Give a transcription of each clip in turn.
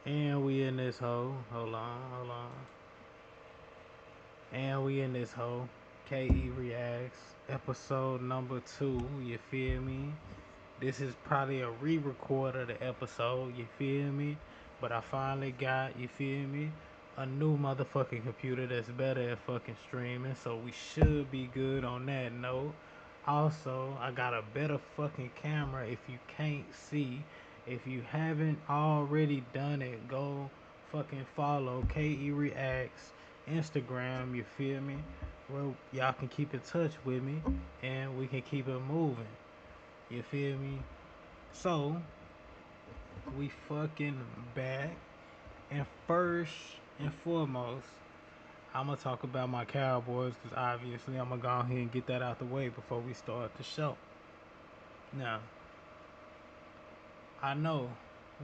And we in this hoe. Hold on, hold on. And we in this hoe. KE Reacts, episode number 2. You feel me? This is probably a re-record of the episode. You feel me? But I finally got, you feel me, a new motherfucking computer that's better at fucking streaming. So we should be good on that note. Also, I got a better fucking camera. If you can't see, if you haven't already done it, go fucking follow KE Reacts Instagram. You feel me? Where y'all can keep in touch with me and we can keep it moving. You feel me? So we fucking back. And first and foremost, I'm gonna talk about my Cowboys because obviously I'm gonna go ahead and get that out the way before we start the show. Now, I know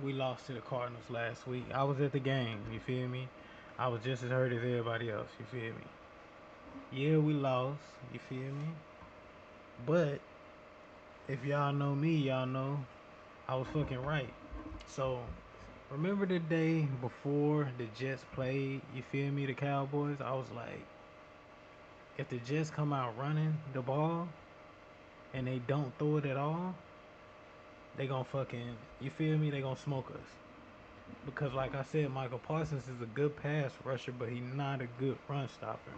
we lost to the Cardinals last week. I was at the game, you feel me? I was just as hurt as everybody else, you feel me? Yeah, we lost, you feel me? But if y'all know me, y'all know I was fucking right. So, remember the day before the Jets played, you feel me, the Cowboys? I was like, if the Jets come out running the ball and they don't throw it at all, they gonna fucking, you feel me, they gonna smoke us. Because like I said, Michael Parsons is a good pass rusher, but he's not a good run stopper.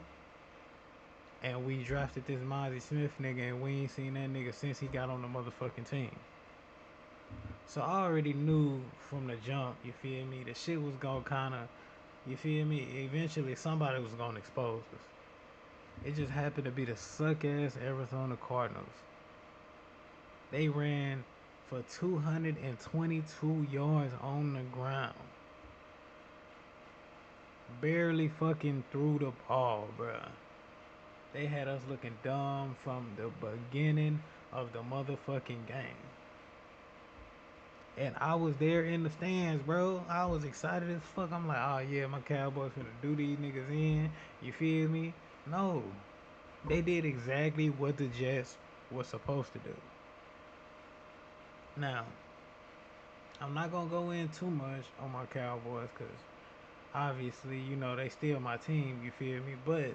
And we drafted this Mozzie Smith nigga, and we ain't seen that nigga since he got on the motherfucking team. So I already knew from the jump, you feel me, the shit was gonna kinda, you feel me, eventually somebody was gonna expose us. It just happened to be the suck ass Arizona Cardinals. They ran for 222 yards on the ground. Barely fucking threw the ball, bruh. They had us looking dumb from the beginning of the motherfucking game. And I was there in the stands, bro. I was excited as fuck. I'm like, oh yeah, my Cowboys gonna do these niggas in. You feel me? No. They did exactly what the Jets were supposed to do. Now, I'm not gonna go in too much on my Cowboys because obviously, you know, they still my team, you feel me? But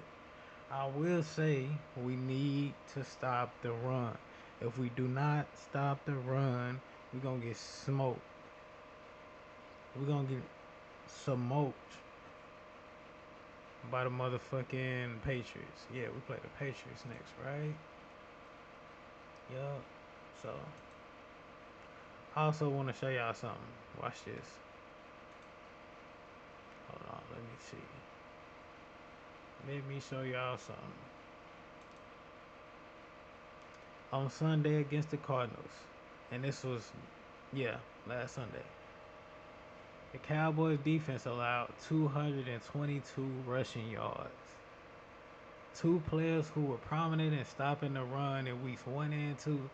I will say we need to stop the run. If we do not stop the run, we're gonna get smoked. We're gonna get smoked by the motherfucking Patriots. Yeah, we play the Patriots next, right? Yup. So, I also want to show y'all something. Watch this. Hold on, let me see. Let me show y'all something. On Sunday against the Cardinals, and this was, yeah, last Sunday. The Cowboys defense allowed 222 rushing yards. Two players who were prominent in stopping the run in weeks 1 and 2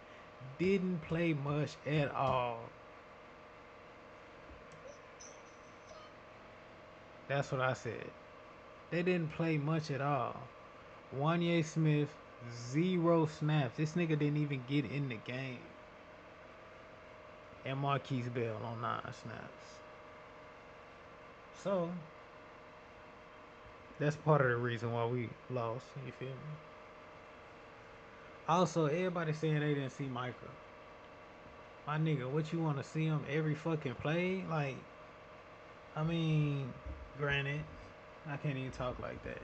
didn't play much at all. That's what I said. They didn't play much at all. Wanye Smith, 0 snaps. This nigga didn't even get in the game. And Marquise Bell on 9 snaps. So, that's part of the reason why we lost. You feel me? Also, everybody saying they didn't see Micah. My nigga, what you want to see him every fucking play? Like, I mean, granted, I can't even talk like that.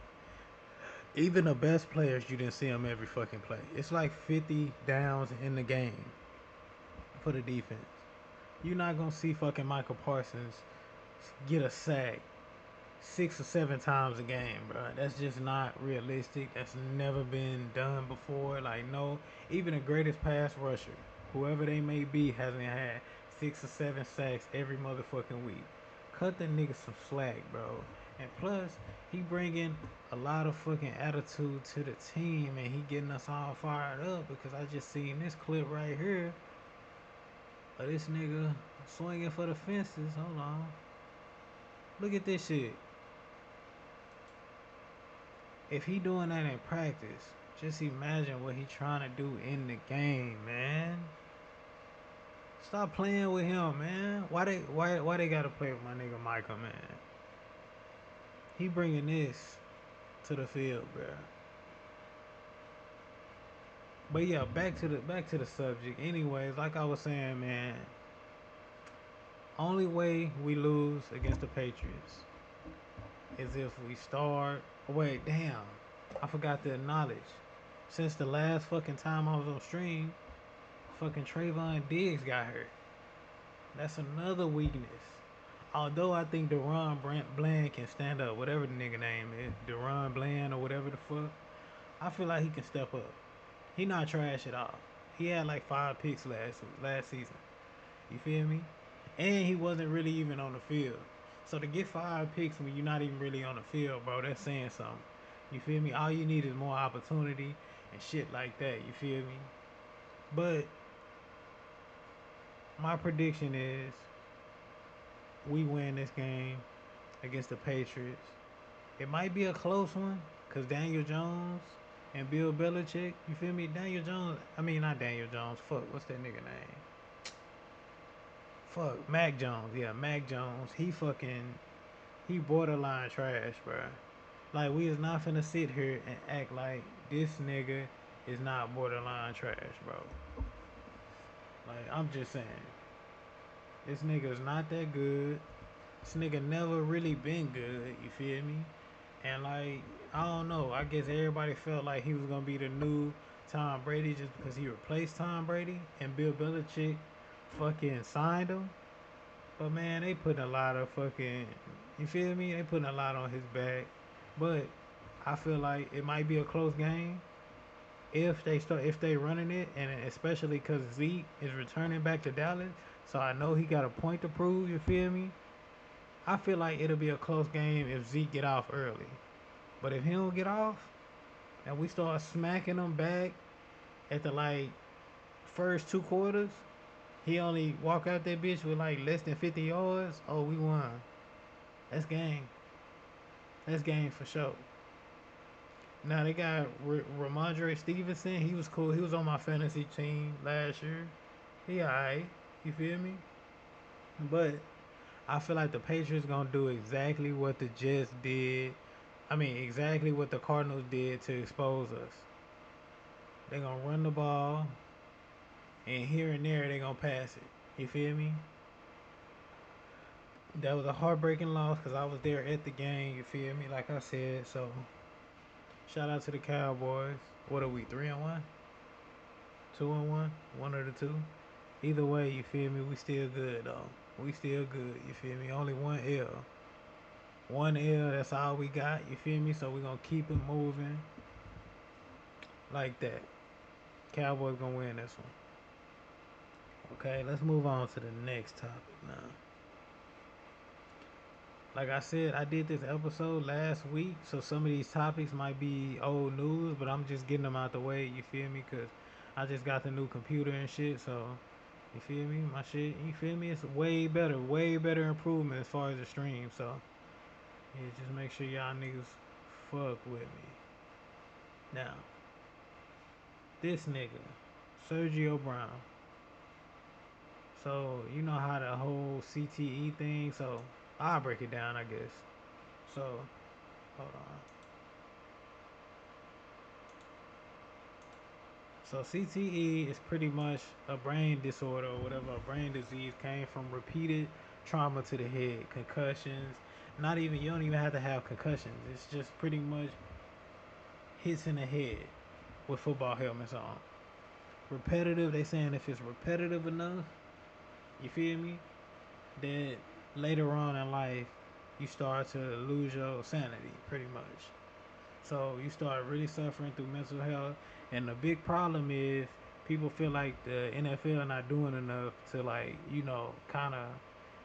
Even the best players, you didn't see them every fucking play. It's like 50 downs in the game for the defense. You're not gonna see fucking Michael Parsons get a sack 6 or 7 times a game, bro. That's just not realistic. That's never been done before. Like, no, even the greatest pass rusher, whoever they may be, hasn't had 6 or 7 sacks every motherfucking week. Cut the nigga some slack, bro. And plus, he bringing a lot of fucking attitude to the team, and he getting us all fired up because I just seen this clip right here of this nigga swinging for the fences. Hold on. Look at this shit. If he doing that in practice, just imagine what he trying to do in the game, man. Stop playing with him, man. Why they gotta play with my nigga Micah, man? He bringing this to the field, bro. But yeah, back to the subject. Anyways, like I was saying, man, only way we lose against the Patriots is if we start. Wait, damn, I forgot to acknowledge. Since the last fucking time I was on stream, fucking Trayvon Diggs got hurt. That's another weakness. Although I think Deron Bland can stand up, whatever the nigga name is, Deron Bland or whatever the fuck, I feel like he can step up. He not trash at all. He had like 5 picks last season. You feel me? And he wasn't really even on the field. So to get 5 picks when you're not even really on the field, bro, that's saying something. You feel me? All you need is more opportunity and shit like that. You feel me? But my prediction is we win this game against the Patriots. It might be a close one because Daniel Jones and Bill Belichick, you feel me? Daniel Jones, I mean, not Daniel Jones. Fuck, what's that nigga name? Fuck, Mac Jones. Yeah, Mac Jones. He borderline trash, bro. Like, we is not finna sit here and act like this nigga is not borderline trash, bro. Like, I'm just saying. This nigga is not that good. This nigga never really been good, you feel me? And like, I don't know. I guess everybody felt like he was gonna be the new Tom Brady just because he replaced Tom Brady and Bill Belichick fucking signed him. But man, they putting a lot of fucking, you feel me? They putting a lot on his back. But I feel like it might be a close game if they running it, and especially because Zeke is returning back to Dallas. So I know he got a point to prove. You feel me? I feel like it'll be a close game if Zeke get off early. But if he don't get off and we start smacking him back at the like first 2 quarters, he only walk out that bitch with like less than 50 yards. Oh, we won. That's game. That's game for sure. Now they got Ramondre Stevenson. He was cool. He was on my fantasy team last year. He alright. You feel me? But I feel like the Patriots gonna do exactly what the Jets did. I mean, exactly what the Cardinals did to expose us. They gonna run the ball, and here and there they gonna pass it. You feel me? That was a heartbreaking loss because I was there at the game. You feel me? Like I said, so shout out to the Cowboys. What are we? 3-1, 2-1, one of the two. Either way, you feel me? We still good though. We still good. You feel me? Only one L. One L. That's all we got. You feel me? So we gonna keep it moving like that. Cowboys gonna win this one. Okay, let's move on to the next topic now. Like I said, I did this episode last week, so some of these topics might be old news, but I'm just getting them out the way. You feel me? Cause I just got the new computer and shit, so you feel me? My shit, you feel me? It's way better improvement as far as the stream. So yeah, just make sure y'all niggas fuck with me. Now, this nigga, Sergio Brown. So you know how the whole CTE thing. So I'll break it down, I guess. So hold on. So CTE is pretty much a brain disorder or whatever. A brain disease came from repeated trauma to the head, concussions. Not even you don't even have to have concussions. It's just pretty much hits in the head with football helmets on. Repetitive. They saying if it's repetitive enough, you feel me? That later on in life you start to lose your sanity, pretty much. So you start really suffering through mental health, and the big problem is people feel like the NFL not doing enough to like kind of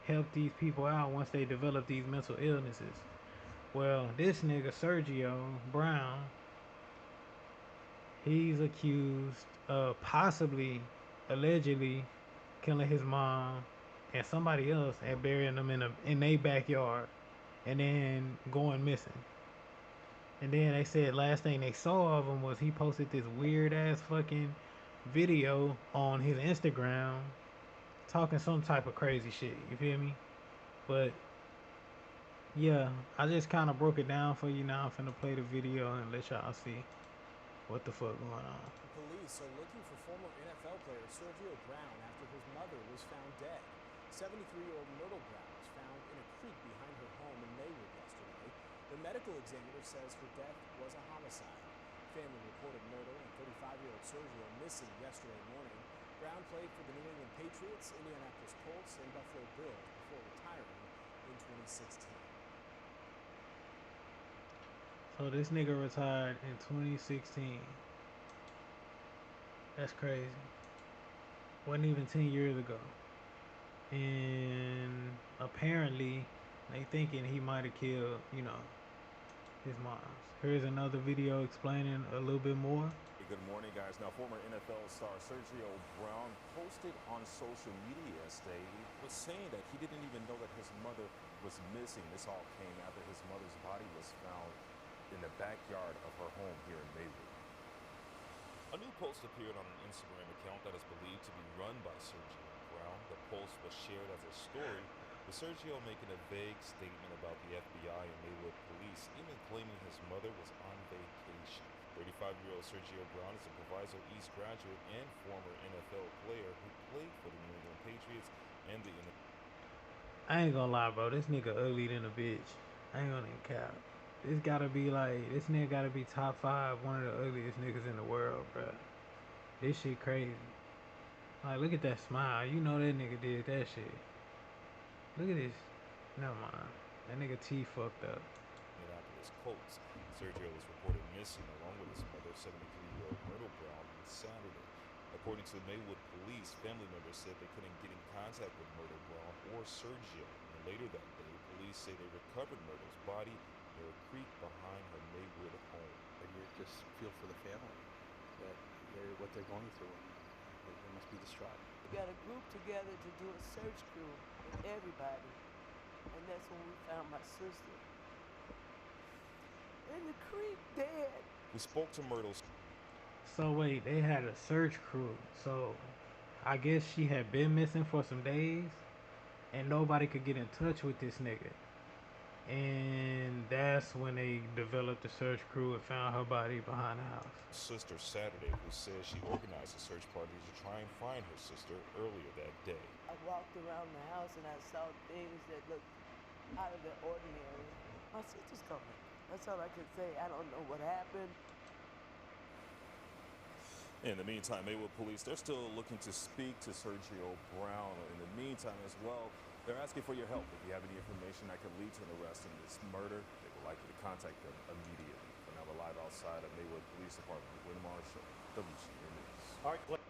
help these people out once they develop these mental illnesses. Well, this nigga Sergio Brown, he's accused of possibly, allegedly, killing his mom and somebody else and burying them in their backyard, and then going missing. And then they said last thing they saw of him was he posted this weird ass fucking video on his Instagram talking some type of crazy shit. You feel me? But yeah, I just kind of broke it down for you. Now I'm finna play the video and let y'all see what the fuck going on. Police are looking for former NFL player Sergio Brown after his mother was found dead. 73-year-old Myrtle Brown was found in a creek behind her home in Maywood yesterday. The medical examiner says her death was a homicide. Family reported Myrtle and 35-year-old Sergio missing yesterday morning. Brown played for the New England Patriots, Indianapolis Colts, and Buffalo Bills before retiring in 2016. So this nigga retired in 2016. That's crazy. Wasn't even 10 years ago. And apparently, they thinking he might have killed, his moms. Here's another video explaining a little bit more. Good morning, guys. Now, former NFL star Sergio Brown posted on social media yesterday. He was saying that he didn't even know that his mother was missing. This all came after his mother's body was found in the backyard of her home here in Maywood. A new post appeared on an Instagram account that is believed to be run by Sergio Brown. The post was shared as a story, with Sergio making a vague statement about the FBI and Maywood police, even claiming his mother was on vacation. 35-year-old Sergio Brown is a Proviso East graduate and former NFL player who played for the New England Patriots and the I ain't gonna lie, bro. This nigga ugly than a bitch. I ain't gonna even cap. This nigga gotta be top 5, one of the ugliest niggas in the world, bro. This shit crazy. Like, look at that smile. You know that nigga did that shit. Look at this. Never mind. That nigga teeth fucked up. Indianapolis Colts. Sergio was reported missing along with his mother, 73-year-old Myrtle Brown, on Saturday. According to Maywood police, family members said they couldn't get in contact with Myrtle Brown or Sergio. And later that day, police say they recovered Myrtle's body near a creek behind her Maywood home. And you just feel for the family, that what they're going through. They must be distraught. We got a group together to do a search crew with everybody. And that's when we found my sister in the creek, dead. We spoke to Myrtle's. So wait, they had a search crew. So I guess she had been missing for some days and nobody could get in touch with this nigga. And that's when they developed the search crew and found her body behind the house. Sister Saturday, who says she organized a search party to try and find her sister earlier that day. I walked around the house and I saw things that looked out of the ordinary. My sister's coming. That's all I can say. I don't know what happened. In the meantime, Maywood police, they're still looking to speak to Sergio Brown. In the meantime as well, they're asking for your help. If you have any information that could lead to an arrest in this murder, they would like you to contact them immediately. For now, we're live outside of Maywood Police Department. Win Marshall, WGN News. All right.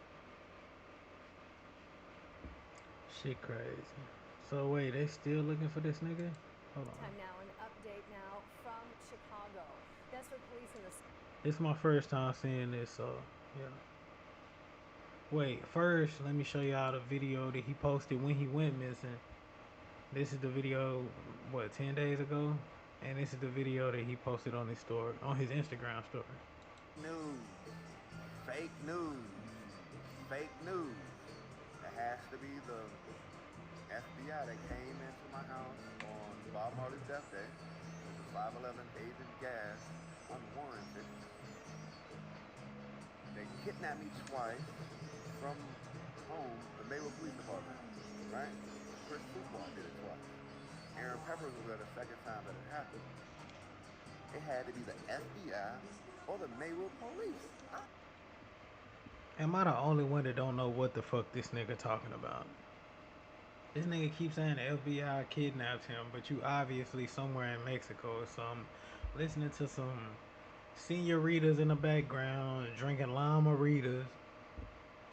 Shit crazy. So wait, they still looking for this nigga? Hold on. Time now, an update now from Chicago. That's where police in the... It's my first time seeing this, so yeah. Wait, first let me show y'all the video that he posted when he went missing. This is the video, what, 10 days ago? And this is the video that he posted on his story, on his Instagram story. News. Fake news. Fake news. It has to be the FBI that came into my house on Bob Marley's death day with the 511 Agent Gas unwarranted. They kidnapped me twice from home, the Maywood Police Department, right? Chris Football did it twice. Aaron Peppers was there the second time that it happened. It had to be the FBI or the Maywood Police. Am I the only one that don't know what the fuck this nigga talking about? This nigga keeps saying the FBI kidnapped him, but you obviously somewhere in Mexico or something, listening to some senoritas in the background, drinking llama-ritas,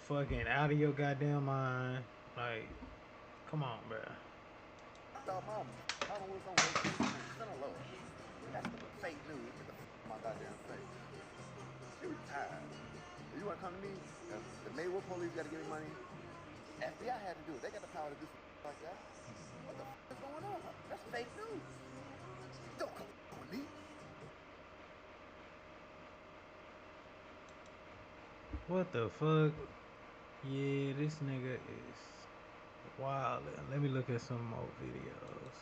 fucking out of your goddamn mind. Like, come on, bruh. I thought mama was on vacation. Son of Lord. That's the fake news. Get the my goddamn face. She retired. You want to come to me? The Maywood Police got to give me money. FBI had to do it. They got the power to do something like that. What the is going on? That's fake news. Don't come on me. What the fuck? Yeah, this nigga is Wow, let me look at some more videos.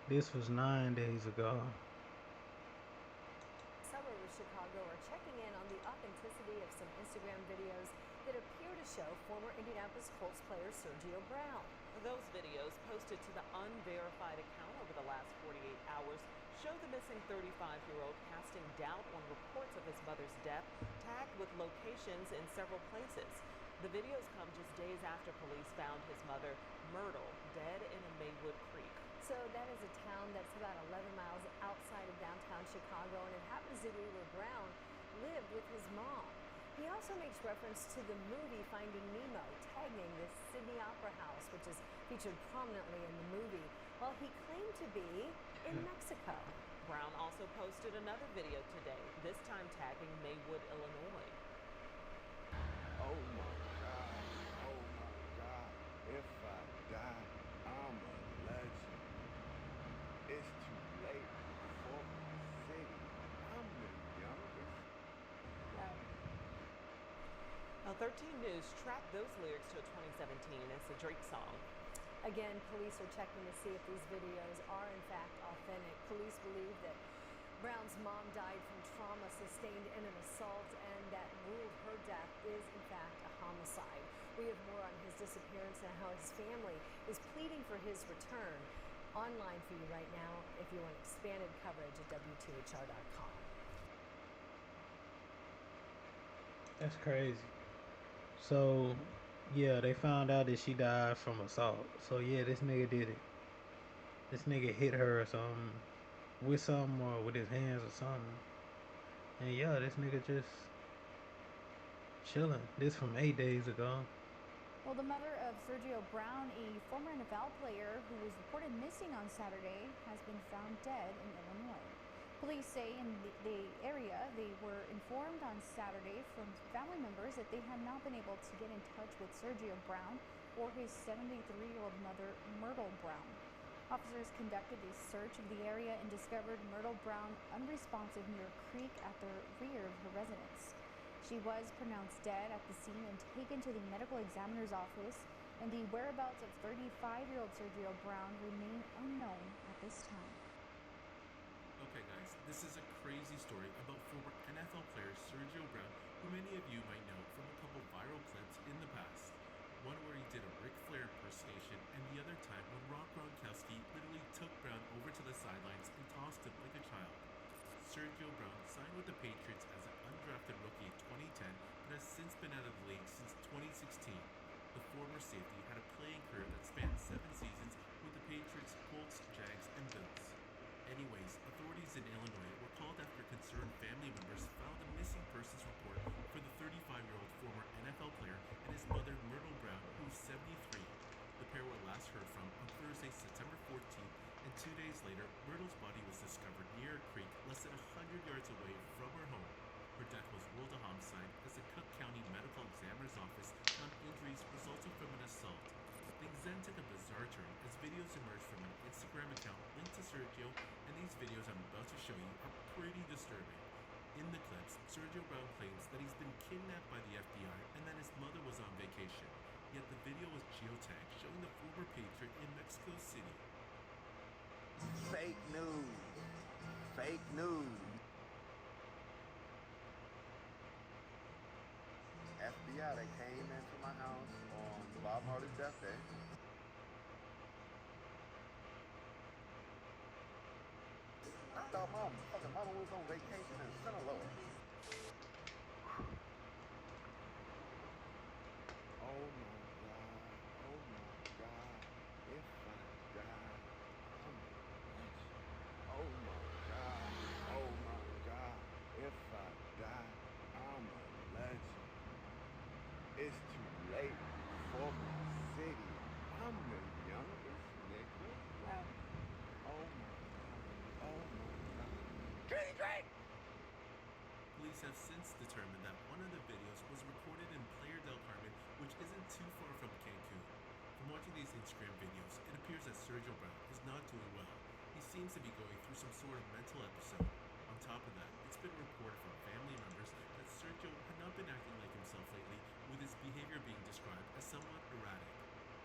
This was 9 days ago. Suburb of Chicago are checking in on the authenticity of some Instagram videos that appear to show former Indianapolis Colts player Sergio Brown. Those videos, posted to the unverified account over the last 48 hours, show the missing 35-year-old casting doubt on reports of his mother's death, tagged with locations in several places. The videos come just days after police found his mother, Myrtle, dead in a Maywood Creek. So that is a town that's about 11 miles outside of downtown Chicago, and it happens to be where Brown lived with his mom. He also makes reference to the movie Finding Nemo, tagging the Sydney Opera House, which is featured prominently in the movie, while he claimed to be in Mexico. Brown also posted another video today, this time tagging Maywood, Illinois. Oh my God. Oh my God. If I die, I'm a legend. It's too late for my city. I'm the youngest. Now, 13 News tracked those lyrics to a 2017 It's a Drake song. Again, police are checking to see if these videos are in fact authentic. Police believe that Brown's mom died from trauma sustained in an assault, and that ruled her death is in fact a homicide. We have more on his disappearance and how his family is pleading for his return online for you right now if you want expanded coverage at WTHR.com. That's crazy. So, yeah, they found out that she died from assault. So, yeah, this nigga did it. This nigga hit her or something with something or with his hands or something. And yeah, this nigga just chilling. This from 8 days ago. Well, the mother of Sergio Brown, a former NFL player who was reported missing on Saturday, has been found dead in Illinois. Police say in the area they were informed on Saturday from family members that they had not been able to get in touch with Sergio Brown or his 73-year-old mother, Myrtle Brown. Officers conducted a search of the area and discovered Myrtle Brown unresponsive near a creek at the rear of her residence. She was pronounced dead at the scene and taken to the medical examiner's office, and the whereabouts of 35-year-old Sergio Brown remain unknown at this time. Okay guys, this is a crazy story about former NFL player Sergio Brown, who many of you might know from a couple viral clips in the past. One where he did a Ric Flair impersonation, and the other time when Rob Gronkowski literally took Brown over to the sidelines and tossed him like a child. Sergio Brown signed with the Patriots as an undrafted rookie in 2010, but has since been out of the league since 2016. The former safety had a playing career that spanned 7 seasons with the Patriots, Colts, Jags, and Bills. Anyways, authorities in Illinois were called after concerned family members filed a missing persons report for the 35-year-old former NFL player and his mother, Myrtle Brown, who is 73. The pair were last heard from on Thursday, September 14th, and 2 days later, Myrtle's body was discovered near a creek less than 100 yards away from her home. Her death was ruled a homicide as the Cook County Medical Examiner's Office found injuries resulting from an assault. Things then took a bizarre turn as videos emerged from an Instagram account linked to Sergio, and these videos I'm about to show you are pretty disturbing. In the clips, Sergio Brown claims that he's been kidnapped by the FBI and that his mother was on vacation, yet the video was geotagged showing the former Patriot in Mexico City. Fake news. Fake news. FBI, they came into my house on Bob Marley's death day. I thought my fucking mama was on vacation in Sinaloa. Oh my God. Oh my God. If I die, I'm a legend. Oh my God. Oh my God. If I die, I'm a legend. It's too late for my city. I'm the youngest nigga rapping. Oh my God. Oh my God. Drizzy Drake! Police have since determined that one of the videos was recorded in Playa del Carmen, which isn't too far from Cancun. From watching these Instagram videos, it appears that Sergio Brown is not doing well. He seems to be going through some sort of mental episode. On top of that, it's been reported from family members that Sergio had not been acting like himself lately, with his behavior being described as somewhat erratic.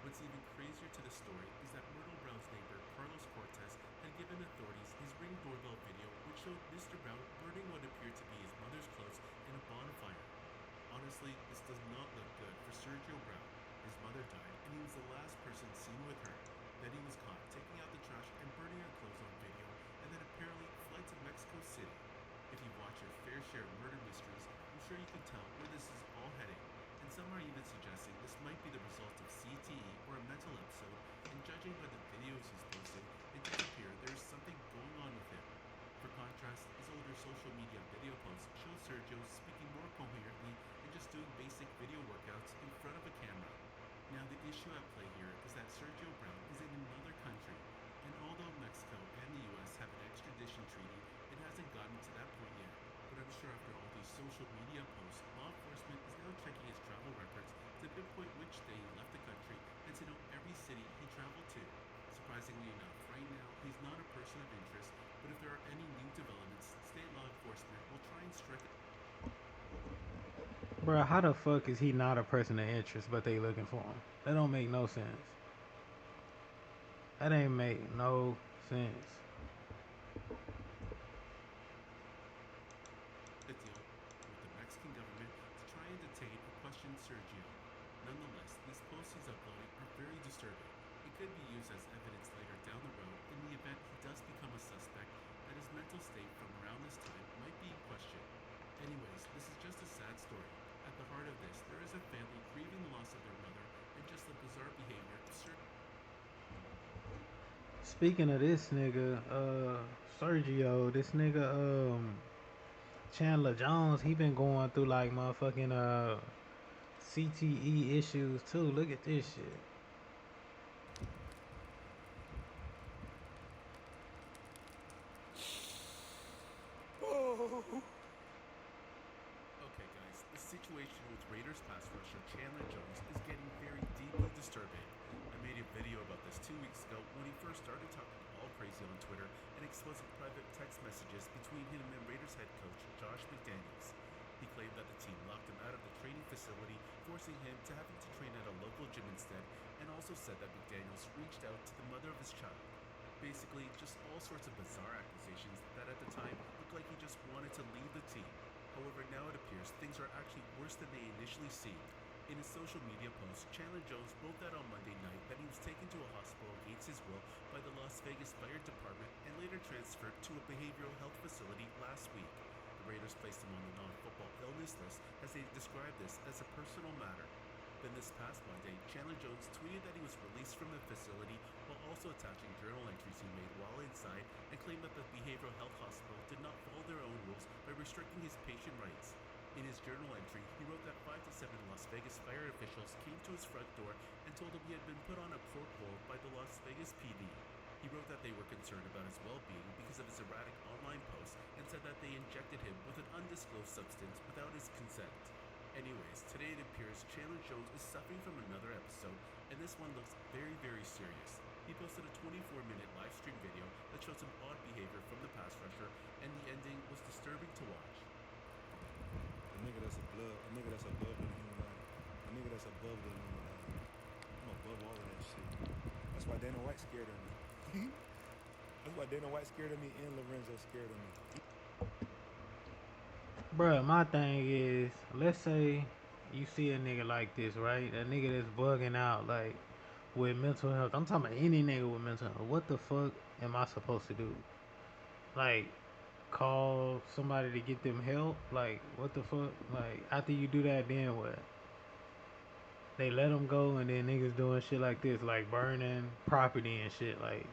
What's even crazier to the story is that Myrtle Brown's neighbor, Carlos Cortez, had given authorities his Ring doorbell video which showed Mr. Brown burning what appeared to be his mother's clothes in a bonfire. Honestly, this does not look good for Sergio Brown. His mother died, and he was the last person seen with her. Then he was caught taking out the trash and burning her clothes on video, and then apparently fled to Mexico City. If you've watched your fair share of murder mysteries, I'm sure you can tell where this is all heading. And some are even suggesting this might be the result of CTE or a mental episode, and judging by the videos he's posted, it does appear there is something going on with him. For contrast, his older social media video posts show Sergio speaking more coherently and just doing basic video workouts in front of a camera. Now the issue at play here is that Sergio Brown is in another country, and although Mexico and the US have an extradition treaty, it hasn't gotten to that point yet. But I'm sure after all these social media posts, law enforcement is now checking his travel records to pinpoint which day he left the country and to know every city he traveled to. Surprisingly enough, right now he's not a person of interest, but if there are any new developments, state law enforcement will try and strike it. Bruh, how the fuck is he not a person of interest but they looking for him? That don't make no sense. That ain't make no sense. The deal with the Mexican government to try and detain or question Sergio. Nonetheless, these posts he's uploading are very disturbing. It could be used as evidence later down the road in the event he does become a suspect that his mental state from around this time might be in question. Anyways, this is just a sad story. At the heart of this, there is a family grieving the loss of their mother and just the bizarre behavior of Sergio. Speaking of this nigga, Sergio, this nigga, Chandler Jones, he been going through like motherfucking CTE issues too. Look at this shit. Okay guys, the situation with Raiders pass rusher Chandler Jones is getting very deeply disturbing. I made a video about this 2 weeks ago when he first started talking all crazy on Twitter and exposing private text messages between him and Raiders head coach Josh McDaniels. He claimed that the team locked him out of the training facility, forcing him to having to train at a local gym instead, and also said that McDaniels reached out to the mother of his child. Basically, just all sorts of bizarre accusations that at the time looked like he just wanted to leave the team. However, now it appears things are actually worse than they initially seemed. In his social media post, Chandler Jones wrote that on Monday night that he was taken to a hospital against his will by the Las Vegas Fire Department and later transferred to a behavioral health facility last week. The Raiders placed him on the non-football illness list as they described this as a personal matter. Then this past Monday, Chandler Jones tweeted that he was released from the facility while also attaching journal entries he made while inside and claimed that the behavioral health hospital did not follow their own rules by restricting his patient rights. In his journal entry, he wrote that 5 to 7 Las Vegas fire officials came to his front door and told him he had been put on a court hold by the Las Vegas PD. He wrote that they were concerned about his well-being because of his erratic online posts and said that they injected him with an undisclosed substance without his consent. Anyways, today it appears Chandler Jones is suffering from another episode, and this one looks very, very serious. He posted a 24-minute live stream video that showed some odd behavior from the pass rusher, and the ending was disturbing to watch. A nigga that's above the Illuminati. A nigga that's above the Illuminati. I'm above all of that shit. That's why Dana White scared of me. That's why Dana White scared of me and Lorenzo scared of me. Bruh, my thing is, let's say you see a nigga like this, right? A nigga that's bugging out, like, with mental health. I'm talking about any nigga with mental health. What the fuck am I supposed to do? Like, call somebody to get them help? Like, what the fuck? Like, after you do that, then what? They let them go and then niggas doing shit like this, like burning property and shit. Like,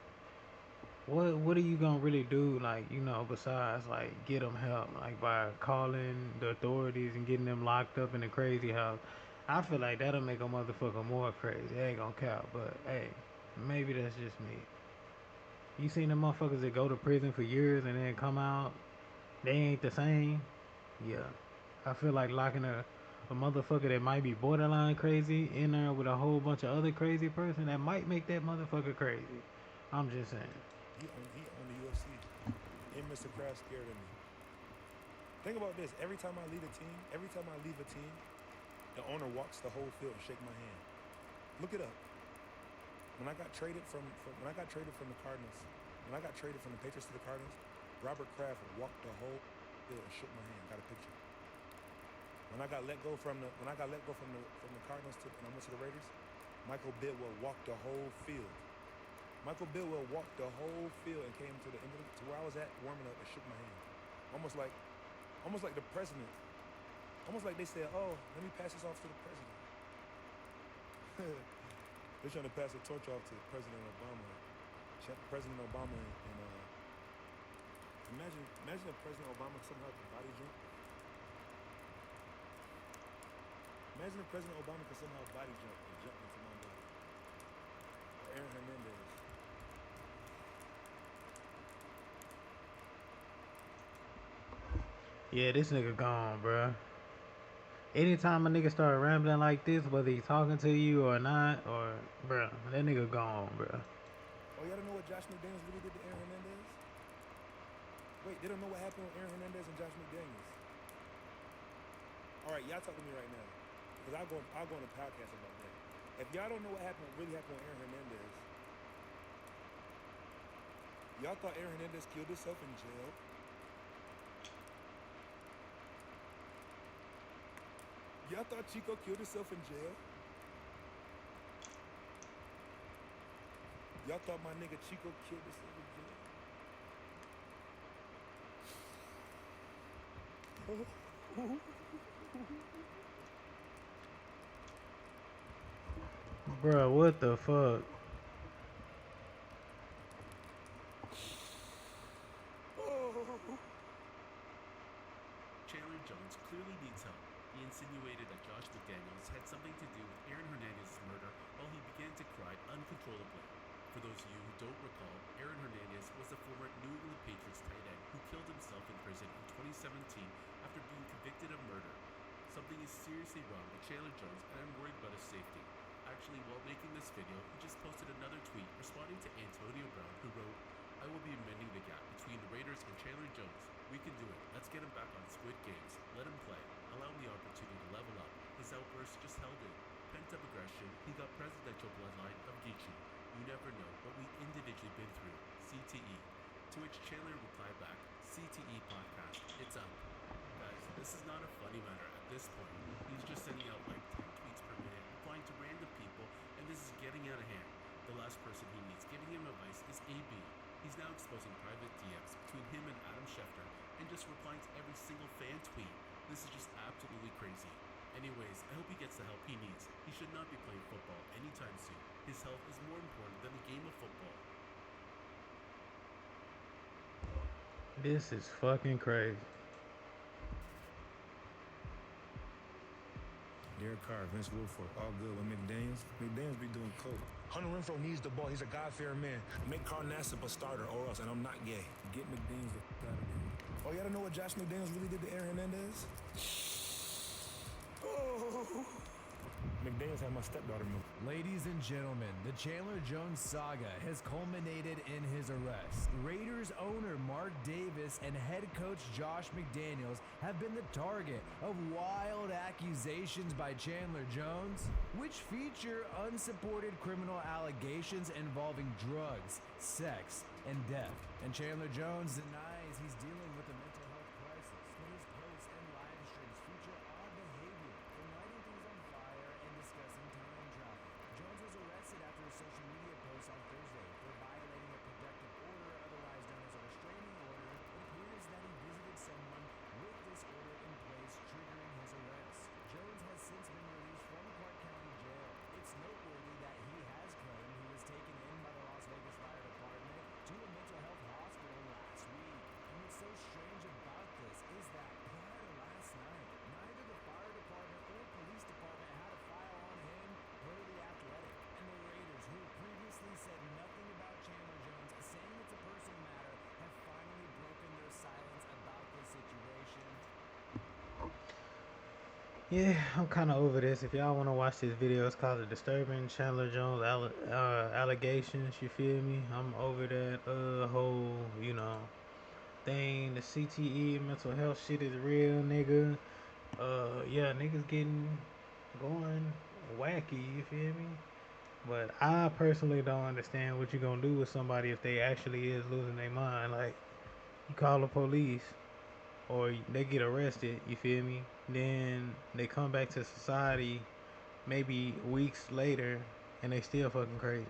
what are you gonna really do, like, you know, besides like get them help, like by calling the authorities and getting them locked up in a crazy house? I feel like that'll make a motherfucker more crazy. It ain't gonna count, but hey, maybe that's just me. You seen the motherfuckers that go to prison for years and then come out, they ain't the same. Yeah, I feel like locking a motherfucker that might be borderline crazy in there with a whole bunch of other crazy person, that might make that motherfucker crazy. I'm just saying. He on the UFC. And Mr. Kraft scared of me. Think about this. Every time I leave a team, the owner walks the whole field and shake my hand. Look it up. when I got traded from the Cardinals, when I got traded from the Patriots to the Cardinals, Robert Kraft walked the whole field and shook my hand. Got a picture. When I got let go from the Cardinals and I went to the Raiders, Michael Bidwell walked the whole field. Michael Bidwell walked the whole field and came to where I was at, warming up, and shook my hand. Almost like the president. Almost like they said, "Oh, let me pass this off to the president." They're trying to pass the torch off to President Obama. President Obama and imagine if President Obama somehow could body jump. Imagine if President Obama could somehow body jump and jump into my body. Or Aaron Hernandez. Yeah, this nigga gone, bruh. Anytime a nigga start rambling like this, whether he's talking to you or not, or bruh, that nigga gone, bruh. Oh, y'all don't know what Josh McDaniels really did to Aaron Hernandez? Wait, they don't know what happened with Aaron Hernandez and Josh McDaniels. All right, y'all talk to me right now, because I'll go on a podcast about that. If y'all don't know what really happened with Aaron Hernandez, y'all thought Aaron Hernandez killed himself in jail. Y'all thought Chico killed himself in jail? Y'all thought my nigga Chico killed himself in jail? Bruh, what the fuck? Chandler Jones clearly needs help. He insinuated that Josh McDaniels had something to do with Aaron Hernandez's murder while he began to cry uncontrollably. For those of you who don't recall, Aaron Hernandez was a former New England Patriots tight end who killed himself in prison in 2017 after being convicted of murder. Something is seriously wrong with Chandler Jones, and I'm worried about his safety. Actually, while making this video, he just posted another tweet responding to Antonio Brown, who wrote, "I will be amending the gap between the Raiders and Chandler Jones. We can do it. Let's get him back on Squid Games. Let him play. Allow him the opportunity to level up. His outburst just held in. Pent-up aggression. He got presidential bloodline of Geechee. You never know what we individually been through. CTE." To which Chandler replied back, "CTE podcast. It's up." Guys, this is not a funny matter at this point. He's just sending out like 10 tweets per minute, replying to random people, and this is getting out of hand. The last person he needs giving him advice is AB. He's now exposing private DMs between him and Adam Schefter and just replying to every single fan tweet. This is just absolutely crazy. Anyways, I hope he gets the help he needs. He should not be playing football anytime soon. His health is more important than the game of football. This is fucking crazy. Derek Carr, Vince Wilfork, all good with McDaniels. McDaniels be doing coke. Hunter Renfrow needs the ball. He's a God-fearing man. Make Carl Nassib a starter or else, and I'm not gay. Get McDaniels the fuck out of there. Oh, y'all don't know what Josh McDaniels really did to Aaron Hernandez? Oh. McDaniels had my stepdaughter move. Ladies and gentlemen, the Chandler Jones saga has culminated in his arrest. Raiders owner Mark Davis and head coach Josh McDaniels have been the target of wild accusations by Chandler Jones, which feature unsupported criminal allegations involving drugs, sex, and death. And Chandler Jones denies he's dealing with a mental health crisis, but his posts and live streams feature odd behavior, from lighting things on fire and discussing time travel. Jones was arrested after a social media post on Thursday for violating a protective order, otherwise known as a restraining order. It appears that he visited someone with this order in place, triggering his arrest. Jones has since been released from Clark County Jail. It's noteworthy that he has claimed he was taken in by the Las Vegas Fire Department to a mental health hospital last week. And what's so strange about this is that prior to last night, neither the fire department or police department had a file on him, per The Athletic. And the Raiders, who previously said nothing about Chandler Jones, saying it's a personal matter, have finally broken their silence about this situation. Yeah, I'm kind of over this. If y'all want to watch this video, it's called The Disturbing Chandler Jones Allegations, you feel me? I'm over that whole, thing. The CTE, mental health shit is real, nigga. Yeah, niggas going wacky, you feel me? But I personally don't understand what you're gonna do with somebody if they actually is losing their mind. Like, you call the police or they get arrested, you feel me? Then they come back to society maybe weeks later and they still fucking crazy.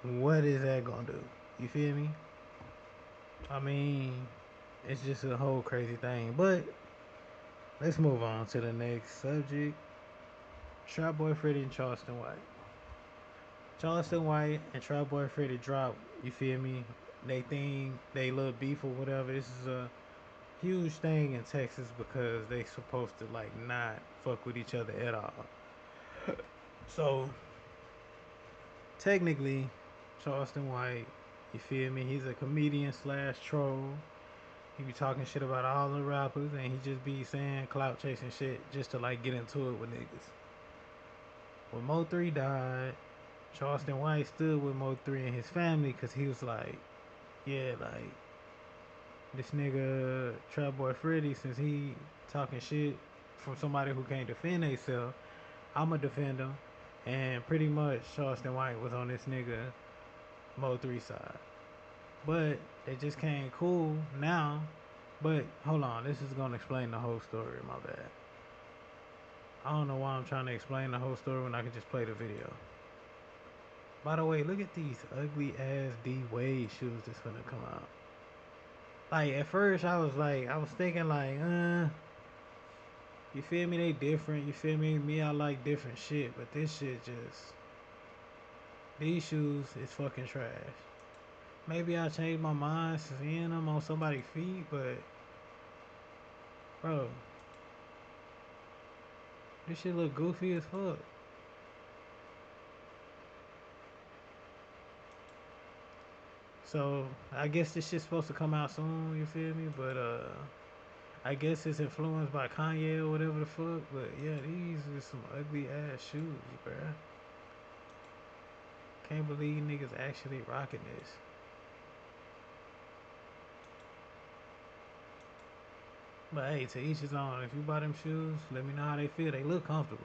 What is that gonna do? You feel me? I mean, it's just a whole crazy thing. But let's move on to the next subject. Trap Boy Freddy and Charleston White. Charleston White and Trap Boy Freddy dropped, you feel me? They little beef or whatever. This is a huge thing in Texas because they supposed to like not fuck with each other at all. So technically, Charleston White, you feel me? He's a comedian slash troll. He be talking shit about all the rappers and he just be saying clout chasing shit just to like get into it with niggas. When Mo3 died, Charleston White stood with Mo3 and his family because he was like, yeah, like, this nigga Trap Boy Freddy, since he talking shit from somebody who can't defend themselves, I'ma defend him. And pretty much Charleston White was on this nigga Mo3 side. But they just came cool now. But hold on, this is gonna explain the whole story, my bad. I don't know why I'm trying to explain the whole story when I can just play the video. By the way, look at these ugly ass D Wade shoes that's gonna come out. Like at first I was thinking like, you feel me, they different, you feel me? Me, I like different shit, but this shit just, these shoes is fucking trash. Maybe I changed my mind seeing them on somebody's feet, but bro, this shit look goofy as fuck. So I guess this shit's supposed to come out soon, you feel me? But I guess it's influenced by Kanye or whatever the fuck. But yeah, these are some ugly ass shoes, bruh. Can't believe niggas actually rocking this. But hey, to each his own. If you buy them shoes, let me know how they feel. They look comfortable.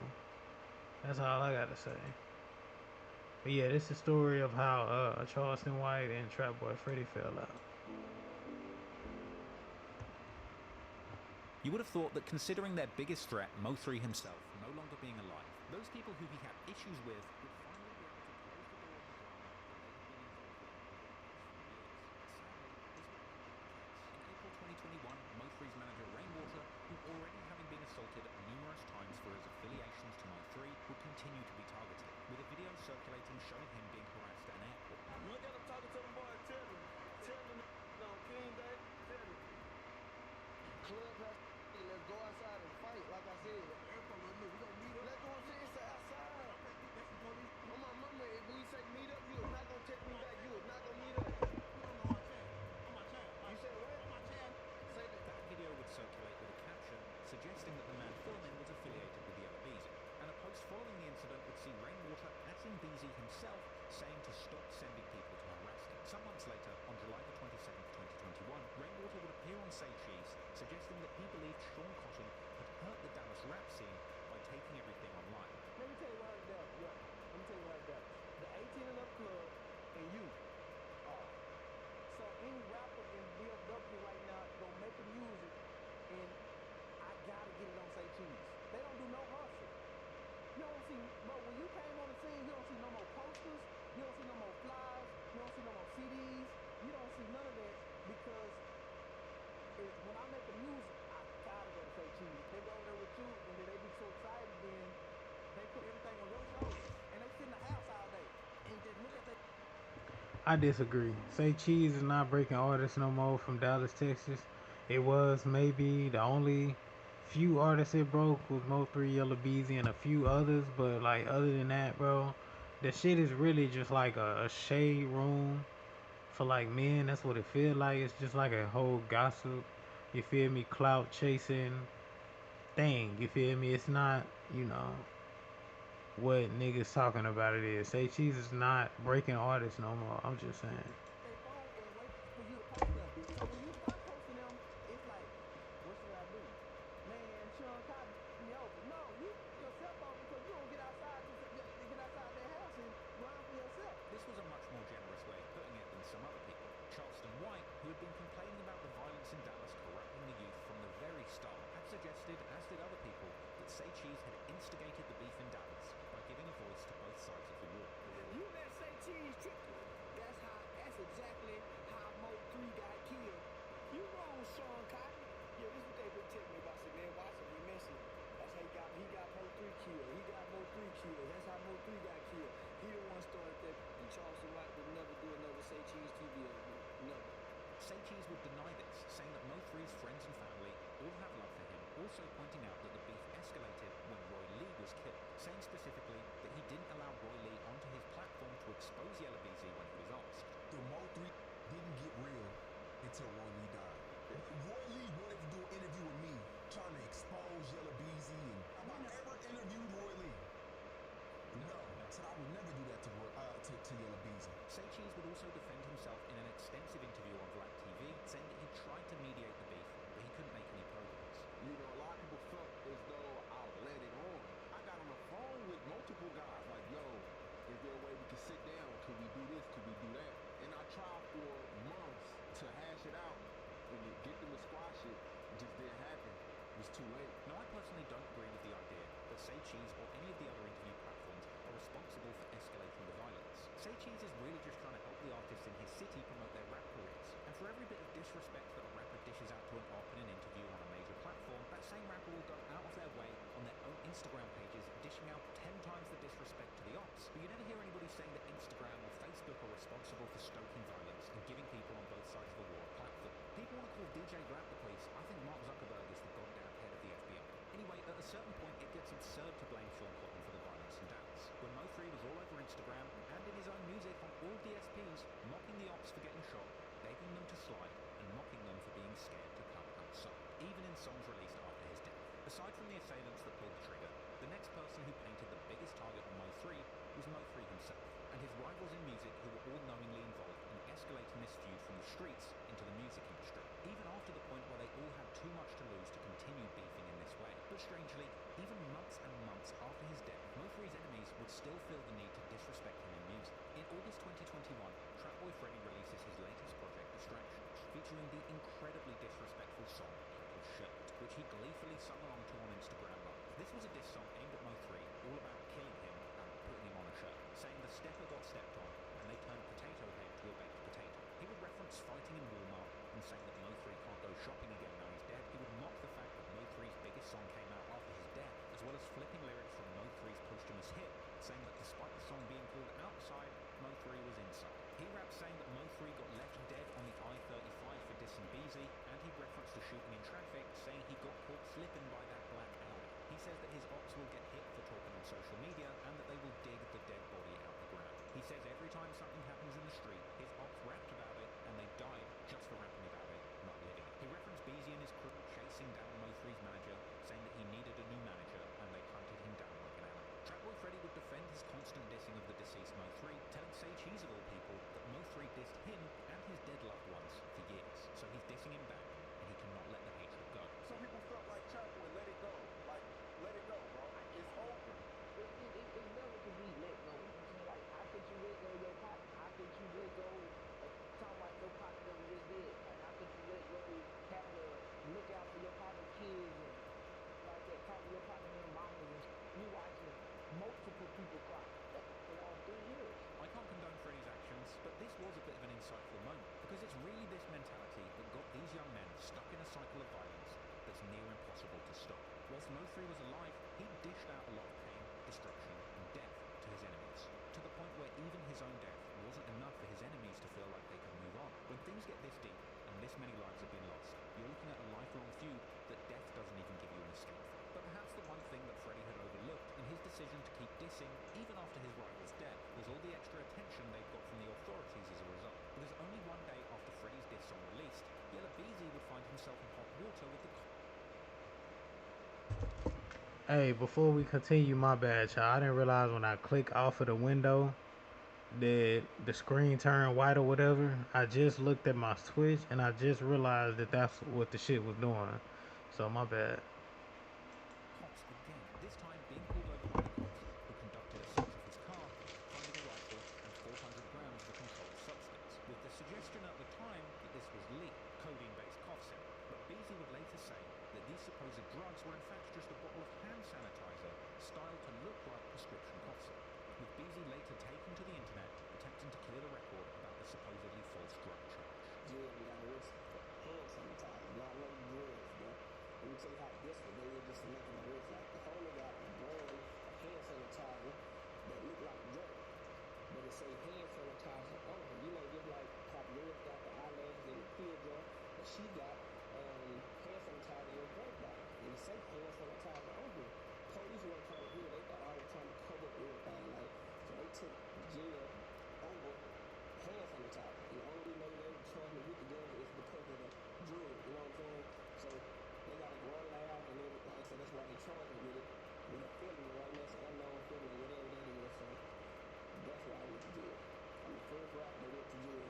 That's all I gotta say. But yeah, this is the story of how Charleston White and Trap Boy Freddy fell out. You would have thought that considering their biggest threat, Mo3 himself, no longer being alive, those people who he had issues with would finally be able to close the door on the drama that they've been involved in for years. Sadly, this would not be the case. In April 2021, Mo3's manager Rainwater, who already having been assaulted numerous times for his affiliations to Mo3, would continue to be targeted, with a video circulating showing him being harassed at an airport. Look at him talking to them boys, tell him on King Day, tell him. Clubhouse, let's go outside and fight, like I said. Airport with me, we gonna meet up. Let's go outside. That's the police. On my mama, if we say meet up, you is not gonna text me back, you is not gonna meet up. You don't know my child. You said what? My child. Say that. That video would circulate with a caption suggesting that the man filming was affiliated with the Beezy, and a post following the incident would see Rainwater as in Beezy himself saying to stop sending people to harass him. Some months later, on July the 22nd, 2021, Rainwater would appear on Say Cheese, suggesting that he believed Sean Cotton had hurt the Dallas rap scene by taking everything online. Let me tell you what I got. Yeah. Let me tell you what I got. The 18 and up club and you. So any rapper in DFW right now gonna make the music, and I gotta get it on Say Cheese. They don't do no hustle. You don't see, but when you came on the scene, you don't see no more posters, you don't see no more flyers, you don't see no more CDs, you don't see none of that because when I make the music, I gotta go to Say Cheese. They go over there with you, and then they be so excited, then they put everything on your shoulders, and they sit in the house all day and just look at that. I disagree. Say Cheese is not breaking artists no more from Dallas, Texas. It was maybe the only few artists it broke was Mo3, Yella Beezy, and a few others. But like other than that, bro, the shit is really just like a shade room for like men. That's what it feel like. It's just like a whole gossip, you feel me, clout chasing thing. You feel me? It's not, you know, what niggas talking about it is. Say Cheese is not breaking artists no more. I'm just saying. They phone and wait for you to post them. So when you start posting them, it's like, what should I do? Man, Sean Cotton me over. No, you yourself over because you don't get outside to get outside who'd been complaining about the violence in Dallas corrupting the youth from the very start, had suggested, as did other people, that Say Cheese had instigated the beef in Dallas by giving a voice to both sides of the war. You let Say Cheese trick you. That's exactly how Mo3 got killed. You wrong, Sean Cotton. Yeah, this is what they been telling me about. Say, man, watch him, he messing. That's how he got Mo3 killed. He got Mo3 killed. That's how Mo3 got killed. He the one started that. And Charleston White would never do another Say Cheese TV again. Never. Say Cheese would deny this, saying that Mo3's friends and family all have love for him, also pointing out that the beef escalated when Roy Lee was killed, saying specifically that he didn't allow Roy Lee onto his platform to expose Yella Beezy when he was asked. The Mo3 didn't get real until Roy Lee died. Roy Lee wanted to do an interview with me, trying to expose Yella Beezy, and have I ever interviewed Roy Lee? No, so I would never do that to Yella Beezy. Say Cheese would also defend himself in an extensive interview on Black TV, saying that he tried to mediate the beef, but he couldn't make any progress. You know, a lot of people felt as though I let it on. I got on the phone with multiple guys like, yo, is there a way we can sit down? Could we do this? Could we do that? And I tried for months to hash it out and to get them to squash it. It just didn't happen. It was too late. Now, I personally don't agree with the idea that Say Cheese or any of the other interview platforms are responsible for escalating the violence. Say Cheese is really just trying to help the artists in his city promote their rap careers. And for every bit of disrespect that a rapper dishes out to an op in an interview on a major platform, that same rapper will go out of their way on their own Instagram pages, dishing out 10 times the disrespect to the ops. But you never hear anybody saying that Instagram or Facebook are responsible for stoking violence and giving people on both sides of the war a platform. People want to call DJ Vlad the police. I think Mark Zuckerberg is the goddamn head of the FBI. Anyway, at a certain point, it gets absurd to blame Sean Cotton for the violence in Dallas. When Mo3 was all over Instagram and in his own music on all DSPs, mocking the ops for getting shot, begging them to slide, and mocking them for being scared to come outside, even in songs released after his death. Aside from the assailants that pulled the trigger, the next person who painted the biggest target on Mo3 was Mo3 himself, and his rivals in music who were all knowingly involved in escalating this feud from the streets into the music industry, even after the point where they all had too much to lose to continue beefing in this way. But strangely, even months and months after his death, Mo3's enemies would still feel the need to disrespect him in music. In August 2021, Trapboy Freddy releases his latest project, Distractions, featuring the incredibly disrespectful song titled Shirt, which he gleefully sung along to on Instagram Live. This was a diss song aimed at Mo3, all about killing him and putting him on a shirt, saying the stepper got stepped on and they turned Potato Head to a baked potato. He would reference fighting in Walmart and saying that Mo3 can't go shopping again now he's dead. He would mock the fact that Mo3's biggest song came out after his death, as well as flipping lyrics from Mo3's posthumous hit, saying that despite the song being called Outside, Mo3 was inside. He raps saying that Mo3 got left dead on the I-35 for dissing Beezy, and he referenced the shooting in traffic, saying he got caught slipping by that black Audi. He says that his ops will get hit for talking on social media, and that they will dig the dead body out the ground. He says every time something happens in the street, his ops rapped about it, and they died just for rapping about it, not living it. He referenced Beezy and his crew chasing down Mo3's manager, saying that he needed a new manager, and they hunted him down like an animal. Trapboy Freddy would defend his constant dissing of the deceased Mo3, telling Say Cheese of all people that Mo3 dissed him and his dead loved ones for years. So he's dissing him back, and he cannot let the hatred go. Some people felt like Trapboy, let it go. Like, let it go, bro. It's over. It never can be let go. Like, how could you let go of your partner? How could you let go of talking about your partner that was just dead? Like, how could you let go having to look out for your partner's kids and like that, talk to your partner and your mamas and you watching multiple people cry for all 3 years. I can't condone Freddy's actions, but this was a bit of an insightful moment, because it's really this mentality that got these young men stuck in a cycle of violence that's near impossible to stop. Whilst Mo3 was alive, he dished out a lot of pain, destruction, and death to his enemies, to the point where even his own death wasn't enough for his enemies to feel like they could move on. When things get this deep, and this many lives have been lost, you're looking at a lifelong feud that death doesn't even give you an escape from. But perhaps the one thing that Freddy had overlooked in his decision to keep dissing, even after his rival's death, was all the extra attention they'd got from the authorities as a result. Because only one day after Freddy's diss song released, Yella Beezy would find himself in hot water with the... Hey, before we continue, my bad, y'all. I didn't realize when I click off of the window that the screen turned white or whatever. I just looked at my Switch and I just realized that that's what the shit was doing. So my bad. Cops again, this time being pulled over by the cops who conducted a search of his car, finding a rifle and 400 grams of a controlled substance, with the suggestion at the time that this was leaf. codeine-based cough syrup. But Beasley would later say that these supposed drugs were in fact just a bottle of hand sanitizer styled to look like prescription cough syrup, with Beasley later taken to the internet attempting to clear the record about the supposedly false drug charge. Jail and got arrested for hand sanitizer, not no drugs, bro. Let me tell you how desperate they were just to make an arrest. Like the homie got a brand of hand sanitizer that looked like dirt, but it say hand sanitizer on it. You know, just like Paparo's got the eyelashes and the pill jar, but she got hand sanitizer in a drink bottle, and it say hand sanitizer on here. Police weren't trying to hear. They thought I was trying to cover up everything, like, so they took jail over hand sanitizer. And the only reason they were charged me with the gun is because of the drug, you know what I'm saying? So they got a grown lab and everything, so that's why they charged me with it. With a felony right now, so unknown felony, whatever that is, so that's why I went to jail. I'm the first rapper that went to jail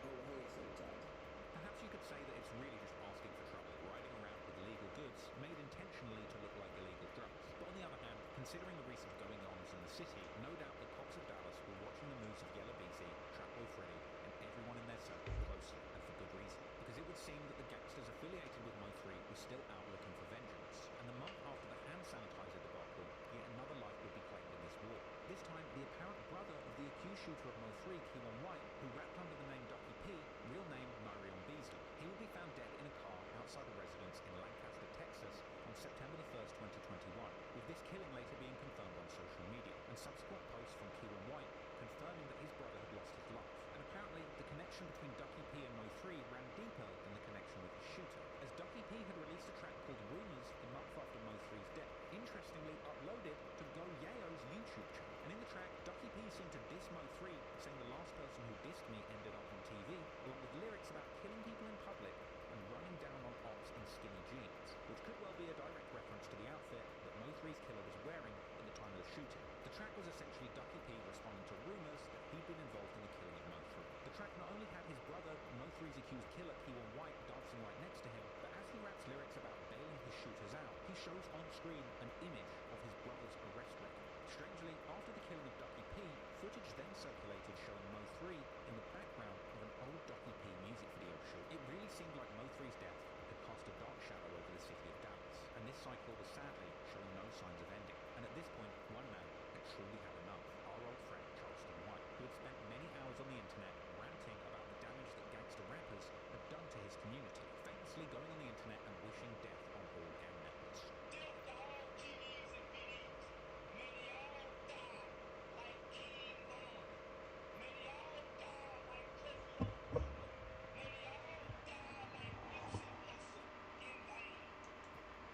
over hand sanitizer. Perhaps you could say that it's really just asking for trouble, riding around with illegal goods made intentionally to look like illegal drugs. But on the other hand, considering the recent going-ons in the city, no doubt the cops of Dallas were watching the moves of Yella Beezy, Trapboy Freddy, and everyone in their circle closely, and for good reason. Because it would seem that the gangsters affiliated with Mo3 were still out looking for vengeance. And the month after the hand sanitizer debacle, yet another life would be claimed in this war. This time, the apparent brother of the accused shooter of Mo3, Keywan White, who rapped under the name Ducky P, real name Myrion Beasley. He would be found dead in a car outside a residence in Lancaster, Texas on September the 1st, 2021, with this killing later being confirmed on social media, and subsequent posts from Keywan White confirming that his brother had lost his life. And apparently, the connection between Ducky P and Mo3 ran deeper than the connection with the shooter, as Ducky P had released a track called Rumors the month after Mo3's death, interestingly uploaded to Go Yayo's YouTube channel. And in the track, Ducky P seemed to diss Mo3, saying the last person who dissed me ended up on TV, along with lyrics about killing people in public and running down on ops in skinny jeans, which could well be a direct reference to the outfit that Mo3's killer was wearing at the time of the shooting. The track was essentially Ducky P responding to rumours that he'd been involved in the killing of Mo3. The track not only had his brother, Mo3's accused killer, Keywan White, dancing right next to him, but as he raps lyrics about bailing his shooters out, he shows on screen an image of his brother's arrest record. Strangely, after the killing of Ducky P, footage then circulated showing Mo3 in the background of an old Ducky P music video shoot. It really seemed like Mo3's death had cast a dark shadow over the city of Dallas, and this cycle was sadly showing no signs of ending. And at this point, one man had truly had enough. Our old friend Charleston White, who had spent many hours on the internet ranting about the damage that gangster rappers had done to his community, famously going on the internet and wishing death on all gang members.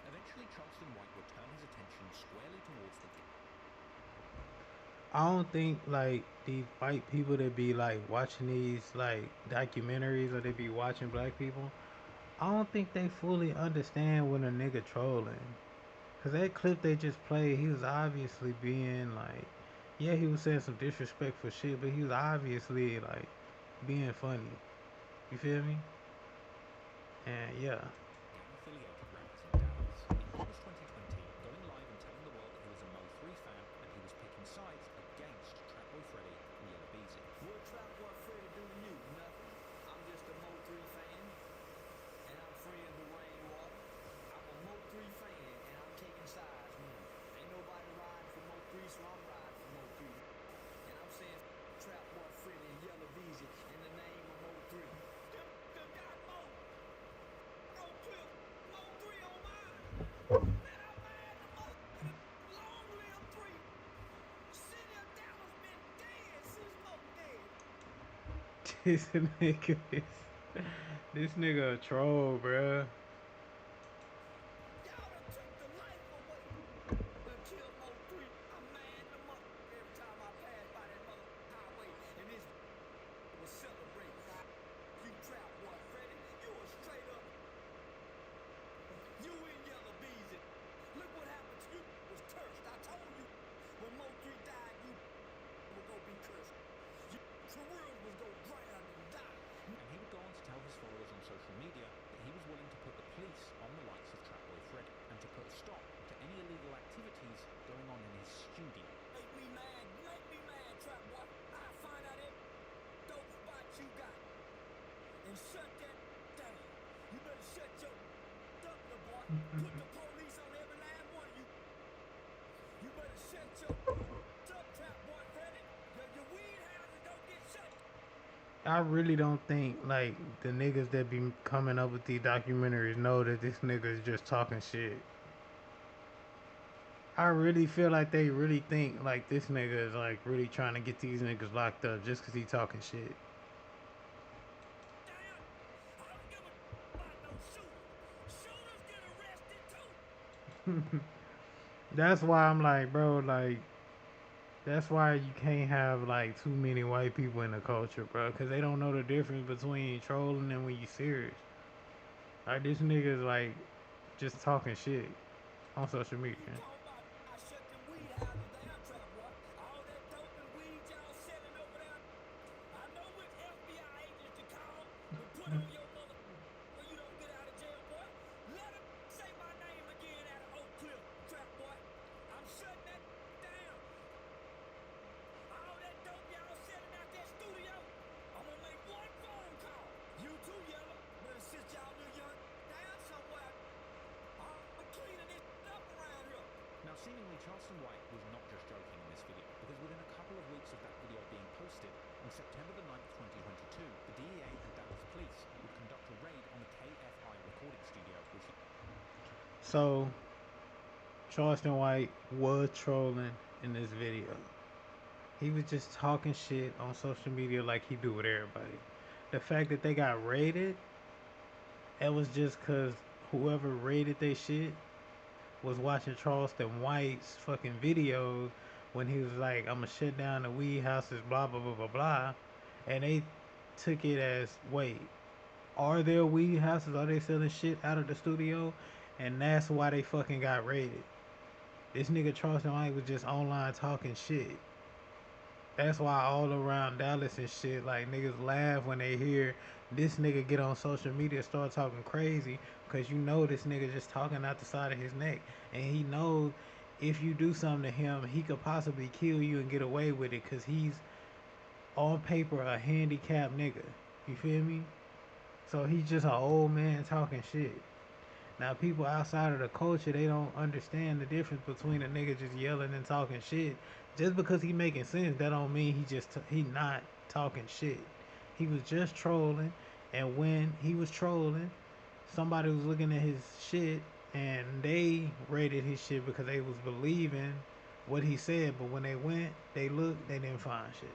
Eventually, Charleston White would turn his attention squarely towards the I don't think like these white people that be like watching these like documentaries or they be watching black people, I don't think they fully understand when a nigga trolling. Cause that clip they just played, he was obviously being like, yeah, he was saying some disrespectful shit, but he was obviously like being funny. You feel me? And yeah. gang-affiliated rappers in Dallas. In August 2020, going live and telling the world that he was a Mo3 fan and he was picking sides against Trapboy Freddy and Yella Beezy. What Trapboy Freddy do to you? Nothing. I'm just a Mo3 fan, and I'm friends with Rainwater. I'm a Mo3 fan, and I'm taking sides now. Ain't nobody riding for Mo3, so I'm riding for Mo3. And I'm saying Trapboy Freddy and Yella Beezy in the name of Mo3. Them got Mo. No clip. Mo3 on mine. Man, I'm mad the Mo. Long live 3. City of Dallas been dead since Mo dead. This nigga a troll, bruh. Y'all done took the life away. Done killed Mo3. I'm mad the Mo. Every time I pass by that Mo highway and this was celebrating. You Trapboy Freddy, you a straight up. You and Yella Beezy. Look what happened to you. Was cursed. I told you when Mo3 died, you were gonna be cursed. Your career was gonna drown and die. And he would go on to tell his followers on social media that he was willing to put the police on the likes of Trapboy Freddy and to put a stop to any illegal activities going on in his studio. Make me mad, Trapboy. I'll find out every dope spot you got and shut that down. put the police on every last one of you. You better shut your up, trap boy Freddy. Your weed houses don't get shut. I really don't think like the niggas that be coming up with these documentaries know that this nigga is just talking shit. I really feel like they really think like this nigga is like really trying to get these niggas locked up just cause he talking shit. That's why I'm like, bro, like, that's why you can't have like too many white people in the culture, bro, because they don't know the difference between trolling and when you serious. Like this nigga's like just talking shit on social media. Now, seemingly, Charleston White was not just joking in this video, because within a couple of weeks of that video being posted, on September the 9th, 2022, the DEA and Dallas Police would conduct a raid on the KFI recording studio, which... So, Charleston White was trolling in this video. He was just talking shit on social media like he do with everybody. The fact that they got raided, it was just cause whoever raided they shit was watching Charleston White's fucking videos when he was like, I'ma shut down the weed houses, blah blah blah blah blah, and they took it as, wait, are there weed houses? Are they selling shit out of the studio? And that's why they fucking got raided. This nigga Charleston White was just online talking shit. That's why all around Dallas and shit, like, niggas laugh when they hear this nigga get on social media start talking crazy, because you know this nigga just talking out the side of his neck. And he knows if you do something to him, he could possibly kill you and get away with it, because he's on paper a handicapped nigga. You feel me? So he's just an old man talking shit. Now people outside of the culture, they don't understand the difference between a nigga just yelling and talking shit. Just because he making sense, that don't mean he not talking shit. He was just trolling, and when he was trolling, somebody was looking at his shit and they rated his shit because they was believing what he said. But when they went, they looked, they didn't find shit.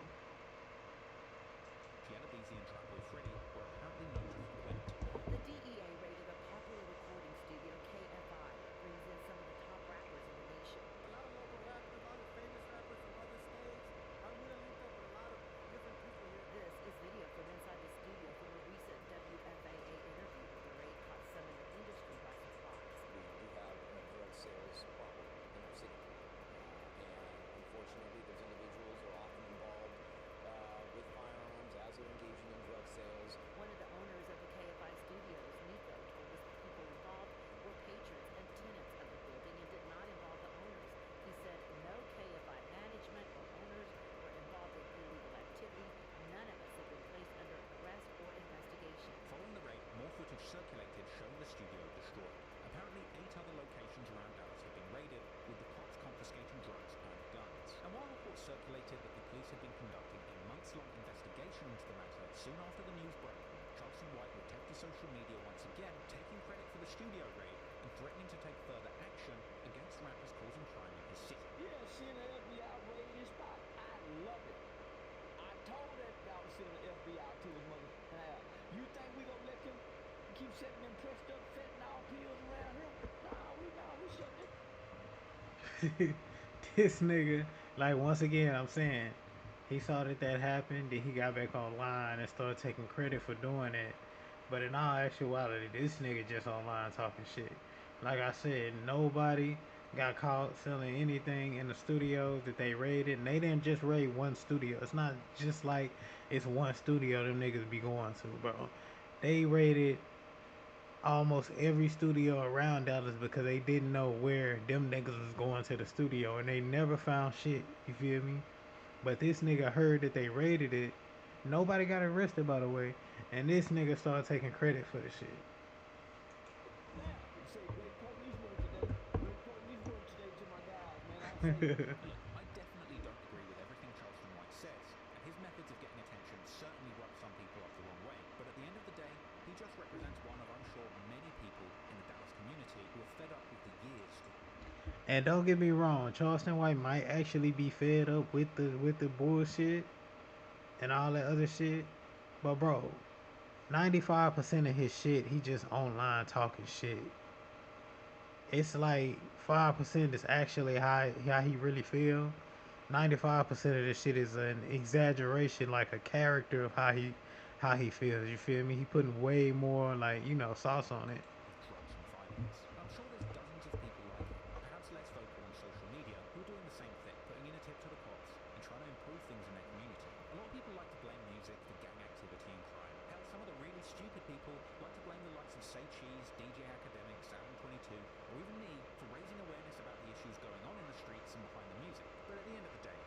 Gianna Beasley and Trapboy Freddy were apparently known to frequent. The DEA raided a popular recording studio, KFI, that brings in some of the top rappers in the nation. A lot of local rappers, a lot of famous rappers from other states. We done linked up with a lot of different people here. This is video from inside the studio from a recent WFAA interview. The raid caught some in the industry by surprise. We do have a drug sales problem in our city. And unfortunately, those individuals are often involved with firearms as they're engaging in drug sales. One of the owners of the KFI studios, Nico, told us the people involved were patrons and tenants of the building and did not involve the owners. He said no KFI management or owners were involved in illegal activity. None of us have been placed under arrest or investigation. Following the raid, more footage circulated showing the studio destroyed. Apparently, 8 other locations around Dallas have been raided, with the cops confiscating drugs and guns. And while reports circulated that the police had been conducting a months-long investigation into the matter, soon after the news broke, Charleston White would take to social media once again, taking credit for the studio raid and threatening to take further action against rappers causing crime in his city. Yeah, seeing the FBI raid this spot, I love it. I told that I was sending the FBI to his mother. You think we gonna let them keep setting them pressed up fentanyl pills around here? Nah, we shut it. This nigga, like, once again, I'm saying, he saw that happened, then he got back online and started taking credit for doing it. But in all actuality, this nigga just online talking shit. Like I said, nobody got caught selling anything in the studios that they raided. And they didn't just raid one studio. It's not just like it's one studio them niggas be going to, bro. They raided almost every studio around Dallas because they didn't know where them niggas was going to the studio, and they never found shit. You feel me? But this nigga heard that they raided it. Nobody got arrested, by the way, and this nigga started taking credit for the shit. Now, you say Great Post Look, I definitely don't agree with everything Charleston White says, and his methods of getting attention certainly rub some people up the wrong way. But at the end of the day, he just represents one of, I'm sure, many people in the Dallas community who are fed up with the years. And don't get me wrong, Charleston White might actually be fed up with the bullshit and all that other shit. But bro, 95% of his shit, he just online talking shit. It's like 5% is actually how he really feel. 95% of this shit is an exaggeration, like a character of how he feels. You feel me? He putting way more like, you know, sauce on it. Drugs and violence. I'm sure there's dozens of people like him, perhaps less vocal on social media, who are doing the same thing, putting in a tip to the cops and trying to improve things in their community. A lot of people like to blame music for gang activity and crime. Hell, some of the really stupid people like to blame the likes of Say Cheese, DJ Academic, Salmon 22, or even me for raising awareness about the issues going on in the streets and behind the music. But at the end of the day,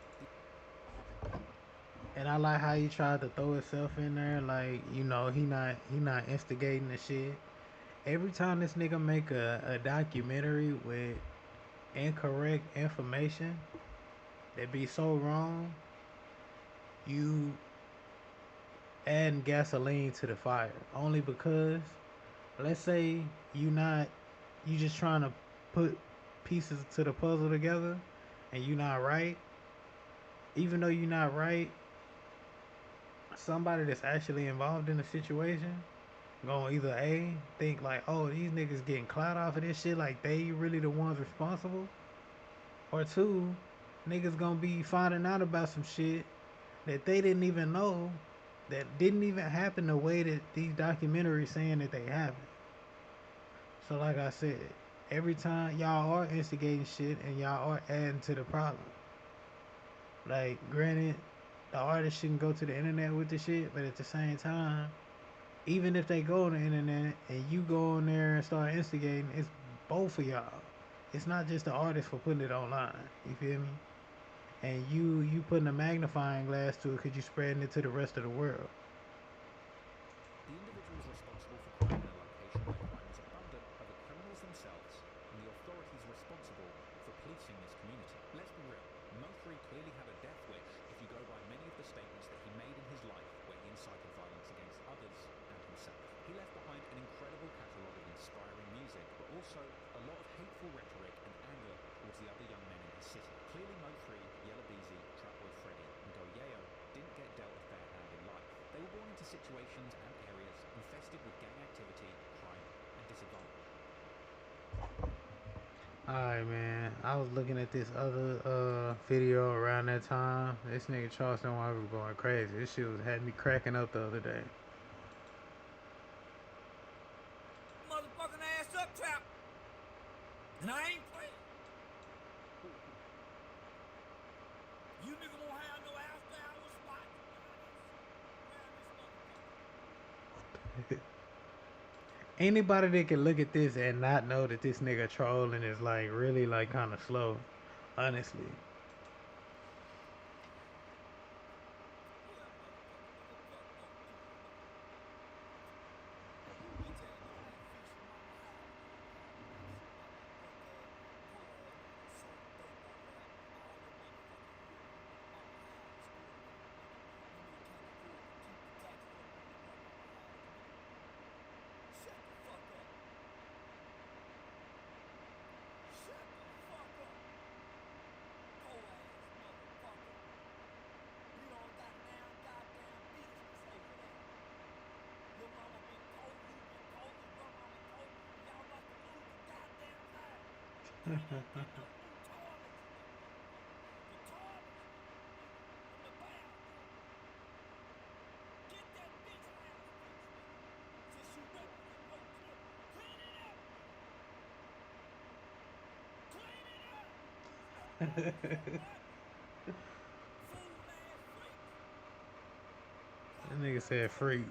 And I like how he tried to throw himself in there, like, you know, he not instigating the shit. Every time this nigga make a documentary with incorrect information that be so wrong, you adding gasoline to the fire. Only because, let's say you just trying to put pieces to the puzzle together and you not right. Even though you're not right, somebody that's actually involved in the situation gonna either A, think like, oh, these niggas getting clout off of this shit, like they really the ones responsible, or two, niggas gonna be finding out about some shit that they didn't even know, that didn't even happen the way that these documentaries saying that they happen. So like I said, every time y'all are instigating shit and y'all are adding to the problem. Like, granted, the artist shouldn't go to the internet with the shit, but at the same time, even if they go on the internet and you go on there and start instigating, it's both of y'all. It's not just the artist for putting it online. You feel me? And you putting a magnifying glass to it because you spreading it to the rest of the world. the individuals responsible for crime in a location where crime is abundant are the criminals themselves and the authorities responsible for policing this community. Let's be real, Mo3 clearly had a death wish if you go by many of the statements that he made in his life where he incited violence against others and himself. He left behind an incredible catalogue of inspiring music, but also a lot of hateful rhetoric and anger towards the other young men in his city. Clearly Mo3, Yella Beezy, Trapboy Freddy, and Go Yayo didn't get dealt a fair hand in life. They were born into situations and areas infested with gang activity, crime, and disadvantage. Alright, man. I was looking at this other video around that time. This nigga Charleston White was going crazy. This shit had me cracking up the other day. Motherfucking ass up, trap. And I ain't playing. You niggas won't have no after hours spot. Anybody that can look at this and not know that this nigga trolling is like really like kind of slow, honestly. That nigga said freak.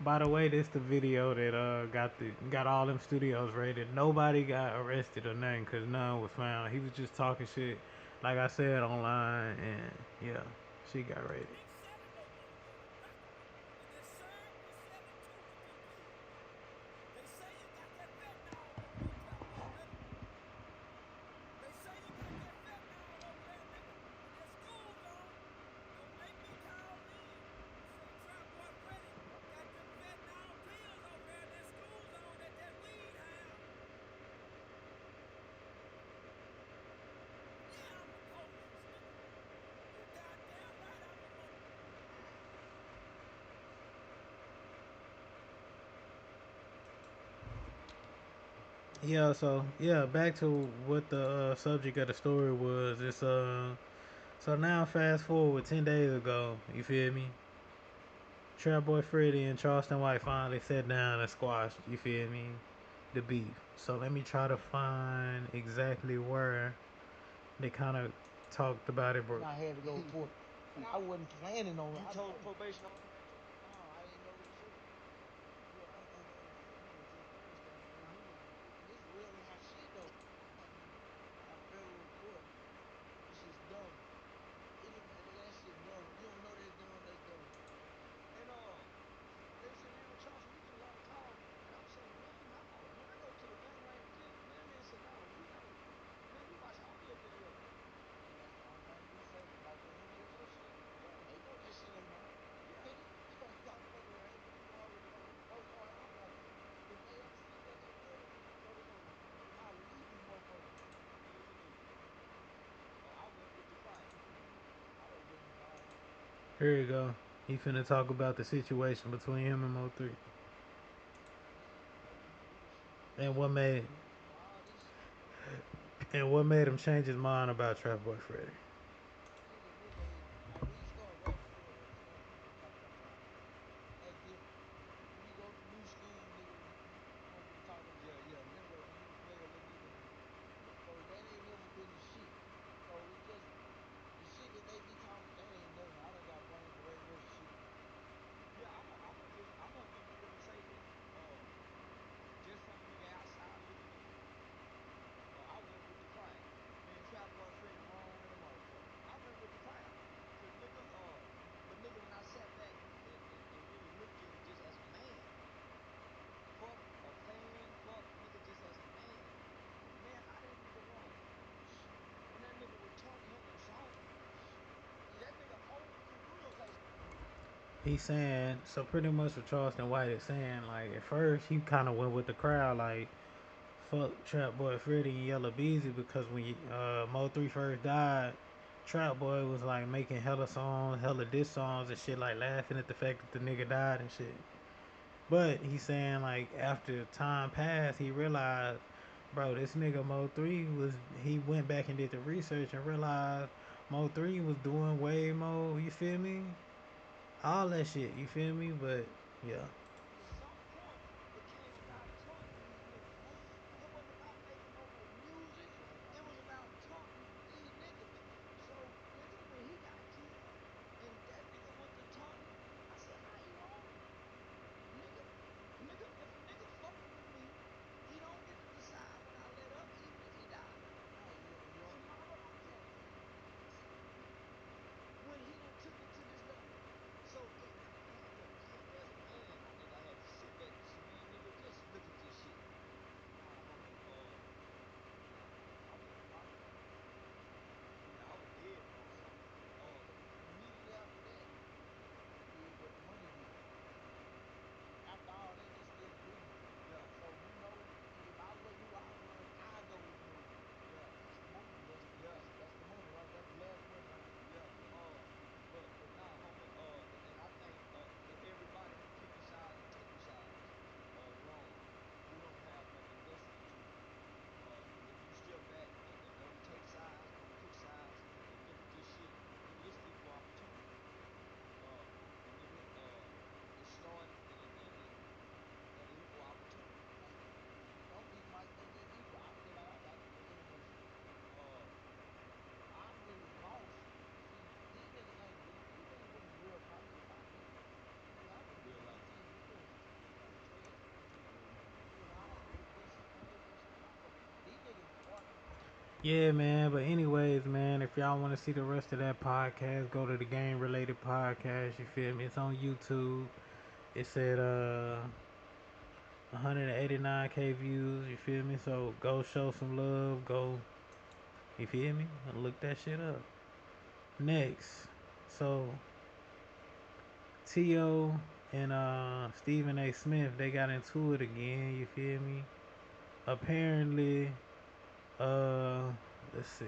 By the way, this the video that got all them studios rated. Nobody got arrested or nothing because none was found. He was just talking shit, like I said online, and yeah, she got rated. Yeah, so yeah, back to what the subject of the story was. It's so now fast forward 10 days ago. You feel me? Trap Boy Freddy and Charleston White finally sat down and squashed. You feel me? The beef. So let me try to find exactly where they kind of talked about it, bro. And I had to go report it. And I wasn't planning on it. You told the probation officer that too? No, I didn't know he should have. Yeah, and he was just understanding. And he was, and it's real life shit though. I mean, a federal court, it's just dumb. Anybody, that shit dumb. If you don't know that's dumb, that's dumb. And they were saying, man, well, Charles, we get a lot of calls. And I'm saying, man, no. When I go to the gun range, man, man said, no, we know. Man, we watch all your videos. And that's the only thing we say. Like when he did your shit, yeah, they know that shit ain't on. Yeah, they did. Stop fucking around. Hey, people already know. Oh, and I'm like, if they ever see what they doing, so they gonna, I'll leave these motherfuckers. What you do? Oh, I went with the client. I would have been fine. Here you go. He finna talk about the situation between him and Mo3. And what made him change his mind about Trap Boy Freddy. Like when you start rapping for real, certain people start coming around. That's different. When you go to new school, nigga, you gonna get to talk to them. Yeah, network when you was playing little nigga. So that ain't never been the shit. So it's just the shit that they be talking, that ain't nothing. I done got blamed for way worse shit. Yeah, I'm gonna be the nigga to say this. Just from a nigga outside looking in. I went with the client. Man, Trap Boy Freddy wrong in a motherfucker. I went with the client. Cause nigga, but nigga, when I sat back and really looked at it just as a man, fuck a fan, fuck nigga just as a man, how that nigga wrong? When that nigga returned him in song, that nigga whole career like. He's saying, so pretty much what Charleston White is saying, like at first he kind of went with the crowd, like fuck Trap Boy Freddy and Yella Beezy, because when Mo3 first died, Trap Boy was like making hella songs, hella diss songs and shit, like laughing at the fact that the nigga died and shit. But he's saying like after time passed, he realized, bro, this nigga Mo3 he went back and did the research and realized Mo3 was doing way more, you feel me? All that shit, you feel me? But yeah. At some point became about taunting these niggas, man. It wasn't about making no more music. It was about taunting these niggas. So, nigga, when he got killed and that nigga went to taunting, I said, how you wrong? Nigga, if a nigga fucking with me, he don't get to decide when I let up, even if he died. No, you don't. Tomorrow don't promise. When he done took it to this level. So, man, as a man, my nigga, Yeah, man. But anyways, man, if y'all want to see the rest of that podcast, go to the game related podcast. You feel me? It's on YouTube. It's at 189K views. You feel me? So go show some love. Go. You feel me? And look that shit up. Next, so T.O. and Stephen A. Smith, they got into it again. You feel me? Apparently, uh, let's see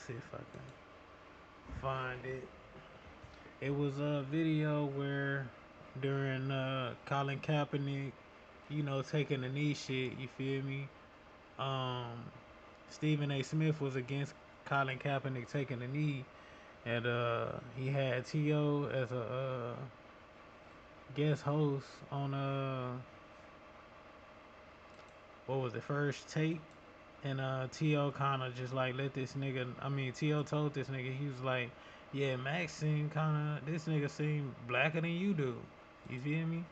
if I can find it. It was a video where during Colin Kaepernick, taking the knee shit. You feel me? Um, Stephen A. Smith was against Colin Kaepernick taking the knee, and he had T.O. as a guest host on what was the first take, and T.O. kind of just like let this nigga. I mean, T.O. told this nigga, he was like, "Yeah, Max seem kind of this nigga seem blacker than you do." You feel me?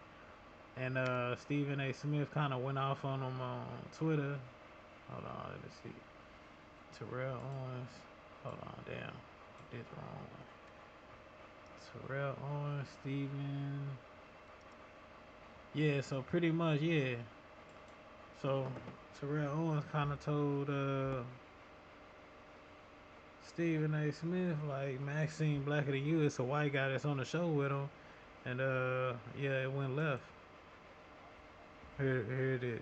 And Stephen A. Smith kind of went off on him on Twitter. Hold on, let me see. Terrell Owens. Hold on, damn, I did the wrong one. Terrell Owens, Stephen. Yeah, so pretty much, yeah. So Terrell Owens kind of told Stephen A. Smith like Maxine Blacker than you. It's a white guy that's on the show with him, and yeah, it went left. Here it is.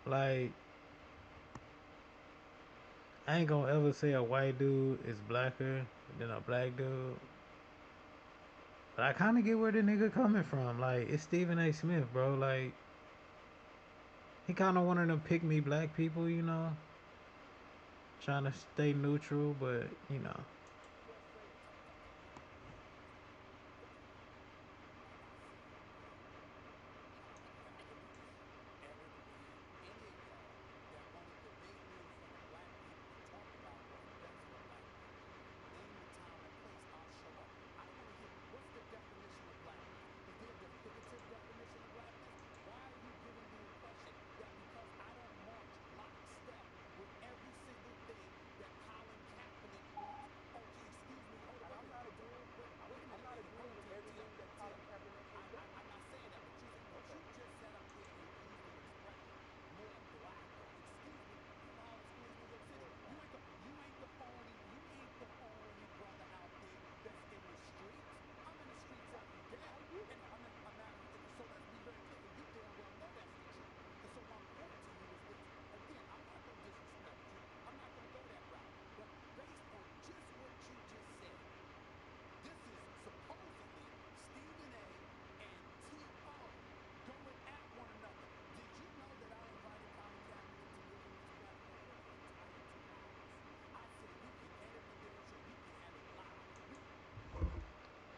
Like, I ain't gonna ever say a white dude is blacker than a black dude. But I kind of get where the nigga coming from. Like, it's Stephen A. Smith, bro. Like, he kind of one of them pick me black people, trying to stay neutral, but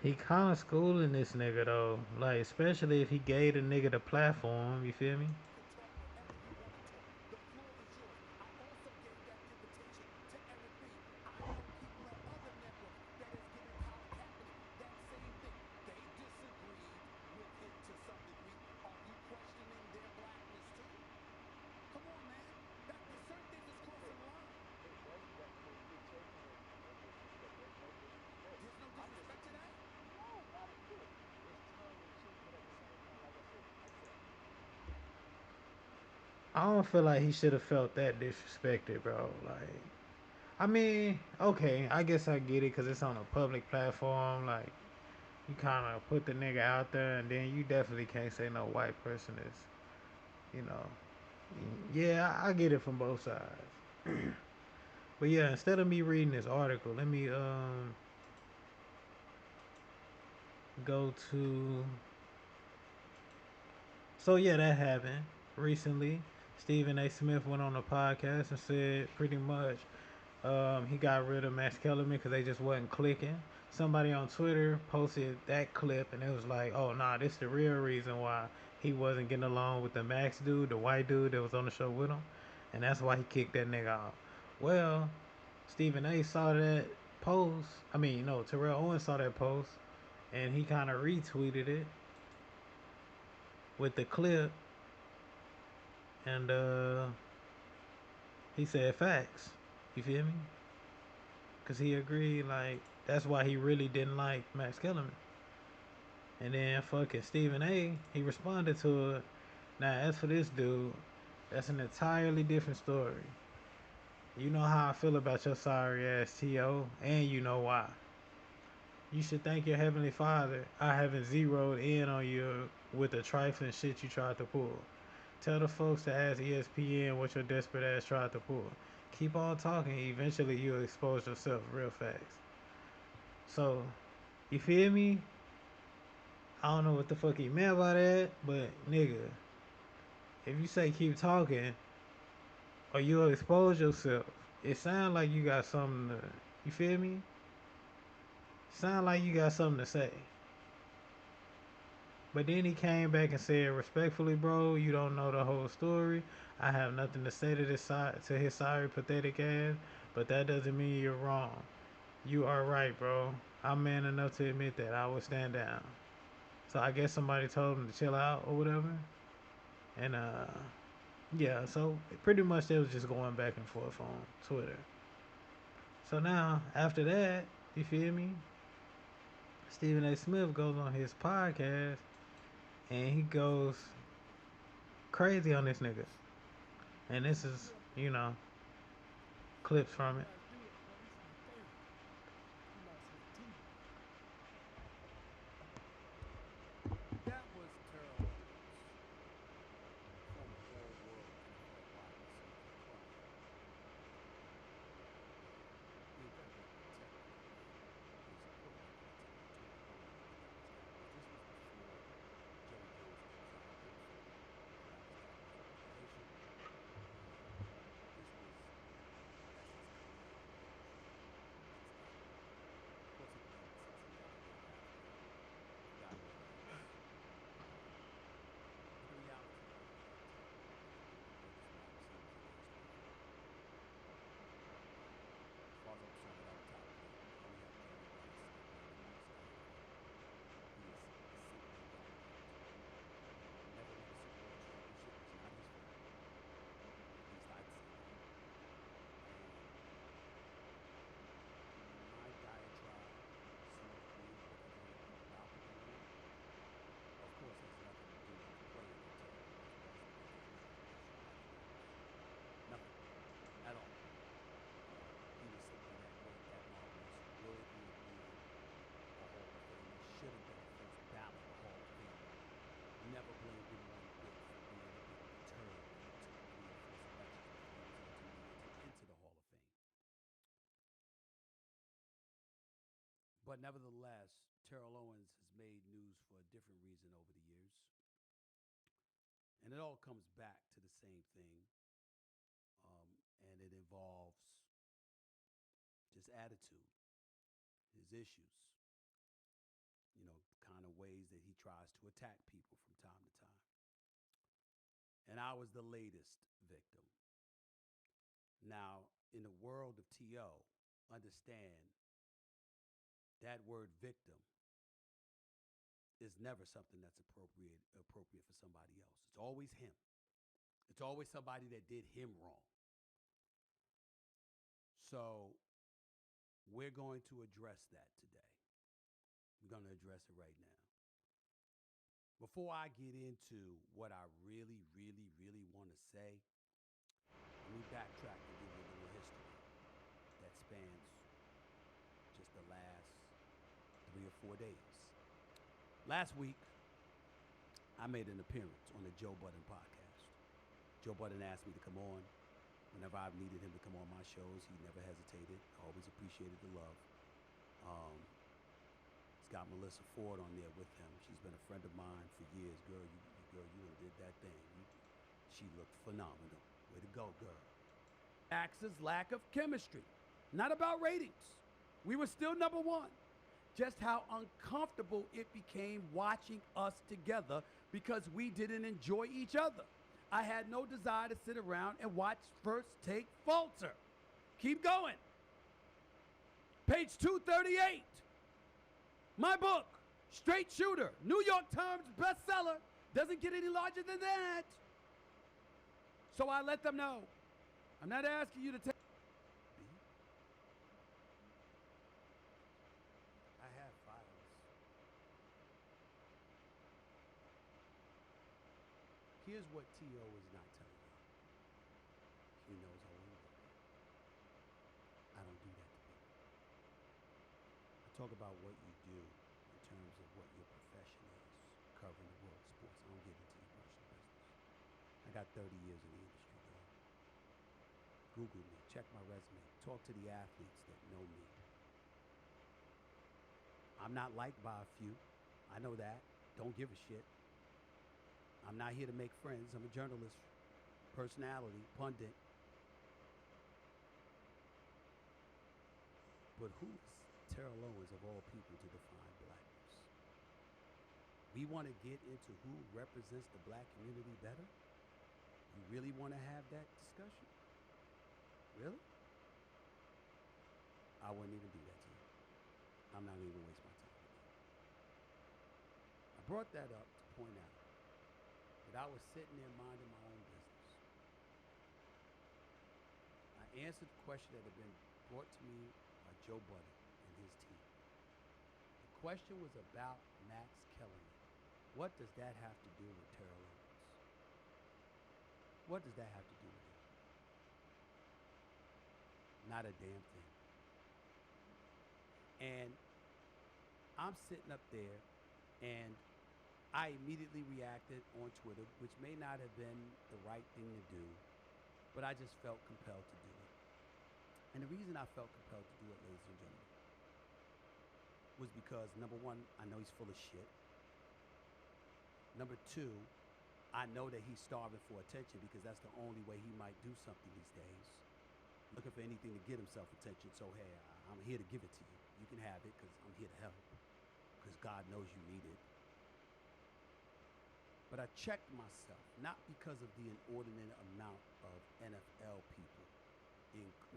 he kind of schooling this nigga though. Like, especially if he gave the nigga the platform. You feel me? I don't feel like he should have felt that disrespected, bro. Like, I mean, okay, I guess I get it because it's on a public platform. Like, you kind of put the nigga out there, and then you definitely can't say no white person is, you know. Yeah, I get it from both sides. But yeah, instead of me reading this article, let me go to. So yeah, that happened recently. Stephen A. Smith went on a podcast and said pretty much he got rid of Max Kellerman because they just wasn't clicking. Somebody on Twitter posted that clip and it was like, oh nah, this the real reason why he wasn't getting along with the Max dude, the white dude that was on the show with him, and that's why he kicked that nigga off. Well, Stephen A saw that post. I mean, no, Terrell Owens saw that post, and he kind of retweeted it with the clip, and he said facts. You feel me? Cause he agreed, like that's why he really didn't like Max Kellerman. And then fucking Stephen A, he responded to it. Now, as for this dude, that's an entirely different story. You know how I feel about your sorry ass T.O., and you know why. You should thank your Heavenly Father. I haven't zeroed in on you with the trifling shit you tried to pull. Tell the folks to ask ESPN what your desperate ass tried to pull. Keep on talking. Eventually, you'll expose yourself real fast. So, you feel me? I don't know what the fuck he meant by that, but nigga, if you say keep talking or you'll expose yourself, it sound like you got something to, you feel me? Sound like you got something to say. But then he came back and said, respectfully, bro, you don't know the whole story. I have nothing to say to his sorry, pathetic ass, but that doesn't mean you're wrong. You are right, bro. I'm man enough to admit that. I will stand down. So I guess somebody told him to chill out or whatever. And yeah, so pretty much they was just going back and forth on Twitter. So now, after that, you feel me? Stephen A. Smith goes on his podcast and he goes crazy on this nigga. And this is, you know, clips from it. That was Terrell Owens from All World NFL wide receiver Brian. The incredible technique of his quarterback attempt to turn the ball over to Dallas Cowboys. This was before Jerry Jones was resigned from the Dallas Cowboys organization. This was, in essence, coming out against them. Of course, he played in Cincinnati thereafter, got rid. But the reality is that Terrell Owens is one of the greatest wide receivers in the history of football. As far as I'm concerned, without a top three, you only have Jerry Rice and Randy Moss to thank for that. He is simply dominant. Never won a Super Bowl championship. It's not his fault. At least I'd say that. And my diatribe or some degree of whatever I'm about to go on, of course, has nothing to do with the player that Terrell Owens was, because there's nothing personal about either one of them. Nothing at all. He was simply that great, that marvelous, worthy of being a Hall of Famer, should have been a first ballot Hall of Famer. Never blamed him one bit for being a bit perturbed when it took 3 or 4 selections before he was ultimately entered into the Hall of Fame. But nevertheless, Terrell Owens has made news for a different reason over the years. And it all comes back to the same thing. And it involves just attitude, his issues, you know, the kind of ways that he tries to attack people from time to time. And I was the latest victim. Now, in the world of T.O., understand that word victim is never something that's appropriate for somebody else. It's always him. It's always somebody that did him wrong. So we're going to address that today. We're going to address it right now. Before I get into what I really, really, really want to say, let me backtrack and give you a little history that spans just the last 3 or 4 days. Last week, I made an appearance on the Joe Budden podcast. Joe Budden asked me to come on. Whenever I've needed him to come on my shows, he never hesitated. I always appreciated the love. He's got Melissa Ford on there with him. She's been a friend of mine for years. Girl, you did that thing. She looked phenomenal. Way to go, girl. Axe's lack of chemistry. Not about ratings. We were still number one. Just how uncomfortable it became watching us together because we didn't enjoy each other. I had no desire to sit around and watch First Take falter. Keep going. Page 238. My book, Straight Shooter, New York Times bestseller. Doesn't get any larger than that. So I let them know. I'm not asking you to take. I have files. Here's what T.O. is not telling you. He knows I won't. I don't do that to people. I talk about what you do in terms of what your profession is, covering the world of sports. I don't get into your personal business. I got 30 years in the industry, though. Google me, check my resume, talk to the athletes that know me. I'm not liked by a few. I know that. Don't give a shit. I'm not here to make friends. I'm a journalist, personality, pundit. But who is Terrell Owens of all people to define blackness? We want to get into who represents the black community better? You really want to have that discussion? Really? I wouldn't even do that to you. I'm not even waste my time with you. I brought that up to point out that I was sitting there minding my own business. I answered the question that had been brought to me by Joe Budden and his team. The question was about Max Kellerman. What does that have to do with Terrell Owens? What does that have to do with him? Not a damn thing. And I'm sitting up there and I immediately reacted on Twitter, which may not have been the right thing to do, but I just felt compelled to do it. And the reason I felt compelled to do it, ladies and gentlemen, was because, number one, I know he's full of shit. Number two, I know that he's starving for attention because that's the only way he might do something these days. Looking for anything to get himself attention, so hey, I'm here to give it to you. You can have it because I'm here to help, because God knows you need it. But I checked myself, not because of the inordinate amount of NFL people,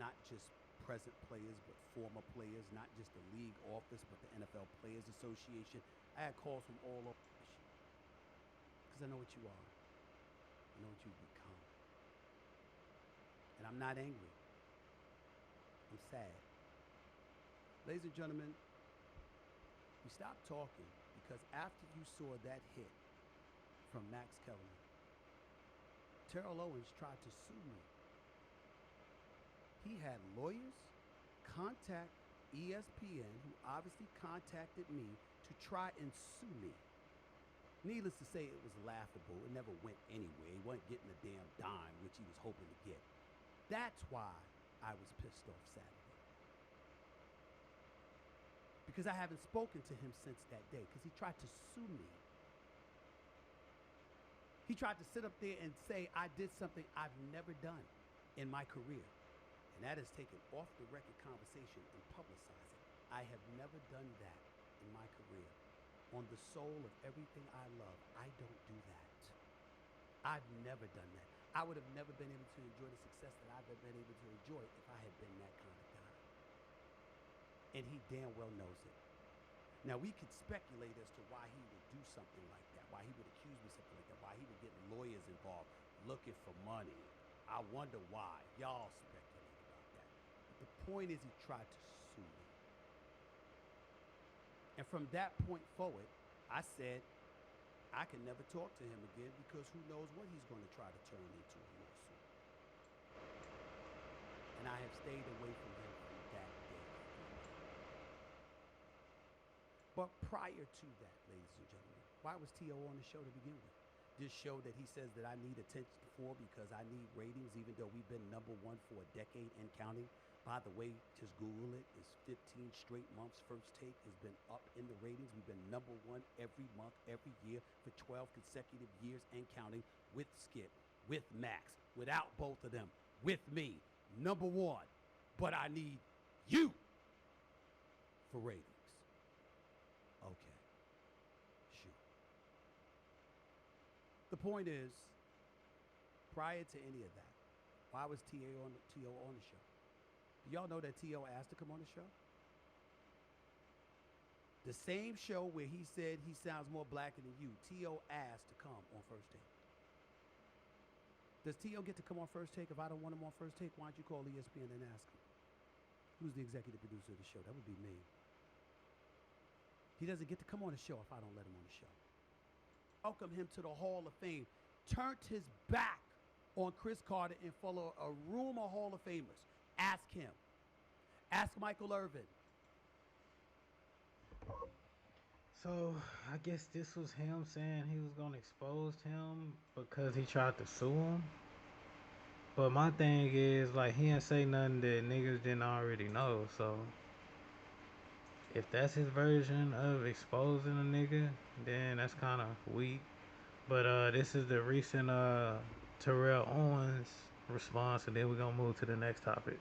not just present players, but former players, not just the league office, but the NFL Players Association. I had calls from all over the shit. Because I know what you are. I know what you've become. And I'm not angry. I'm sad. Ladies and gentlemen, we stopped talking because after you saw that hit from Max Kellerman, Terrell Owens tried to sue me. He had lawyers contact ESPN, who obviously contacted me to try and sue me. Needless to say, it was laughable. It never went anywhere. He wasn't getting a damn dime, which he was hoping to get. That's why I was pissed off Saturday. Because I haven't spoken to him since that day, because he tried to sue me. He tried to sit up there and say I did something I've never done in my career. And that is taking off the record conversation and publicize it. I have never done that in my career. On the soul of everything I love, I don't do that. I've never done that. I would have never been able to enjoy the success that I've been able to enjoy if I had been that kind of guy. And he damn well knows it. Now, we could speculate as to why he would do something like that, why he would accuse me of something like that, why he would get lawyers involved looking for money. I wonder why. Y'all speculate about that. But the point is, he tried to sue me. And from that point forward, I said I can never talk to him again because who knows what he's going to try to turn into a lawsuit. And I have stayed away from him from that day. But prior to that, ladies and gentlemen, why was T.O. on the show to begin with? This show that he says that I need attention for because I need ratings, even though we've been number one for a decade and counting. By the way, just Google it. It's 15 straight months. First Take has been up in the ratings. We've been number one every month, every year for 12 consecutive years and counting, with Skip, with Max, without both of them, with me, number one. But I need you for ratings. Okay, sure. The point is, prior to any of that, why was T.O. on the show? Do y'all know that T.O. asked to come on the show? The same show where he said he sounds more blacker than you, T.O. asked to come on First Take. Does T.O. get to come on First Take? If I don't want him on First Take, why don't you call ESPN and ask him? Who's the executive producer of the show? That would be me. He doesn't get to come on the show if I don't let him on the show. Welcome him to the Hall of Fame. Turned his back on Chris Carter in front of a room of Hall of Famers. Ask him. Ask Michael Irvin. So I guess this was him saying he was gonna expose him because he tried to sue him. But my thing is, like, he didn't say nothing that niggas didn't already know. So if that's his version of exposing a nigga, then that's kind of weak. But this is the recent Terrell Owens response, and then we're gonna move to the next topic.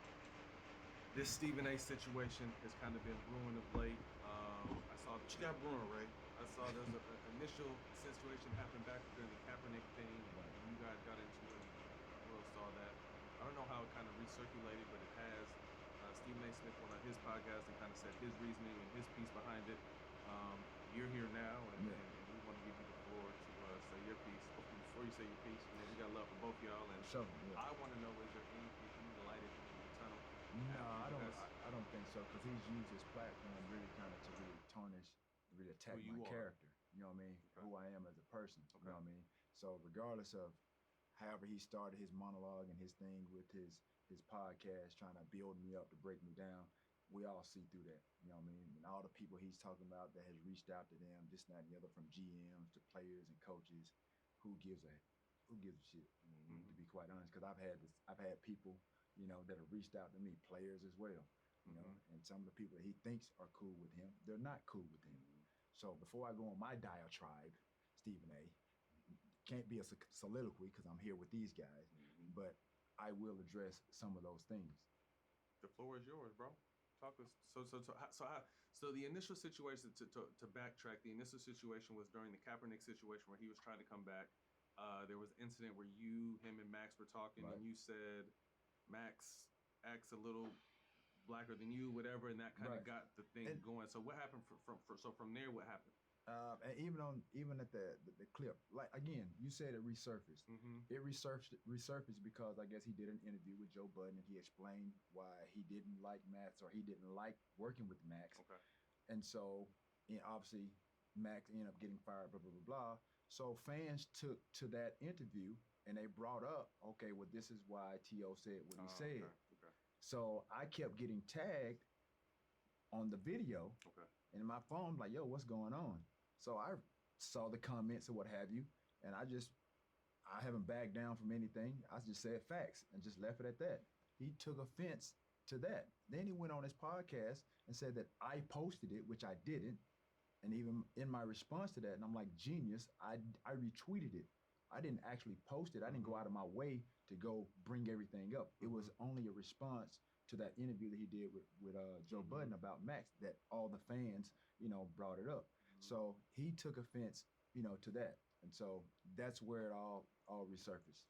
This Stephen A. situation has kind of been brewing of late. I saw What you got brewing, Ray? I saw there's an initial situation happened back during the Kaepernick thing. You guys got into it. The world saw that. I don't know how it kind of recirculated, but it has. Stephen A. Smith went on his podcast and kind of said his reasoning and his piece behind it. You're here now, and we want to give you the floor to say your piece. Before you say your piece, we got love for both y'all. And I want to know, is there anything light at the end of the tunnel? No, I don't think so, because he's used his platform really kind of to really tarnish, really attack my character. You know what I mean? Okay. Who I am as a person. Okay. You know what I mean? So regardless of however he started his monologue and his thing with his podcast, trying to build me up to break me down, we all see through that. You know what I mean? And all the people he's talking about that has reached out to them, this, that, and the other, from GMs to players and coaches, who gives a shit? Mm-hmm. To be quite honest, because I've had people, you know, that have reached out to me, players as well, you know, and some of the people that he thinks are cool with him, they're not cool with him. So before I go on my diatribe, Stephen A., can't be a soliloquy because I'm here with these guys, but I will address some of those things. The floor is yours, bro. Talk us. So the initial situation, to backtrack, the initial situation was during the Kaepernick situation where he was trying to come back. There was an incident where him and Max were talking, and you said Max acts a little blacker than you, whatever, and that kind of got the thing going. So what happened from there? What happened? And even at the clip, like, again, you said it resurfaced. It resurfaced because I guess he did an interview with Joe Budden and he explained why he didn't like Max, or he didn't like working with Max. Okay. And so, obviously, Max ended up getting fired, blah, blah, blah, blah. So fans took to that interview and they brought up, okay, well, this is why T.O. said what he said. Okay. So I kept getting tagged on the video. Okay. And my phone, like, yo, what's going on? So I saw the comments or what have you, and I haven't backed down from anything. I just said facts and just left it at that. He took offense to that. Then he went on his podcast and said that I posted it, which I didn't. And even in my response to that, and I'm like, genius, I retweeted it. I didn't actually post it. I didn't go out of my way to go bring everything up. It was only a response to that interview that he did with Joe Budden about Max, that all the fans, you know, brought it up. So he took offense, you know, to that. And so that's where it all resurfaced.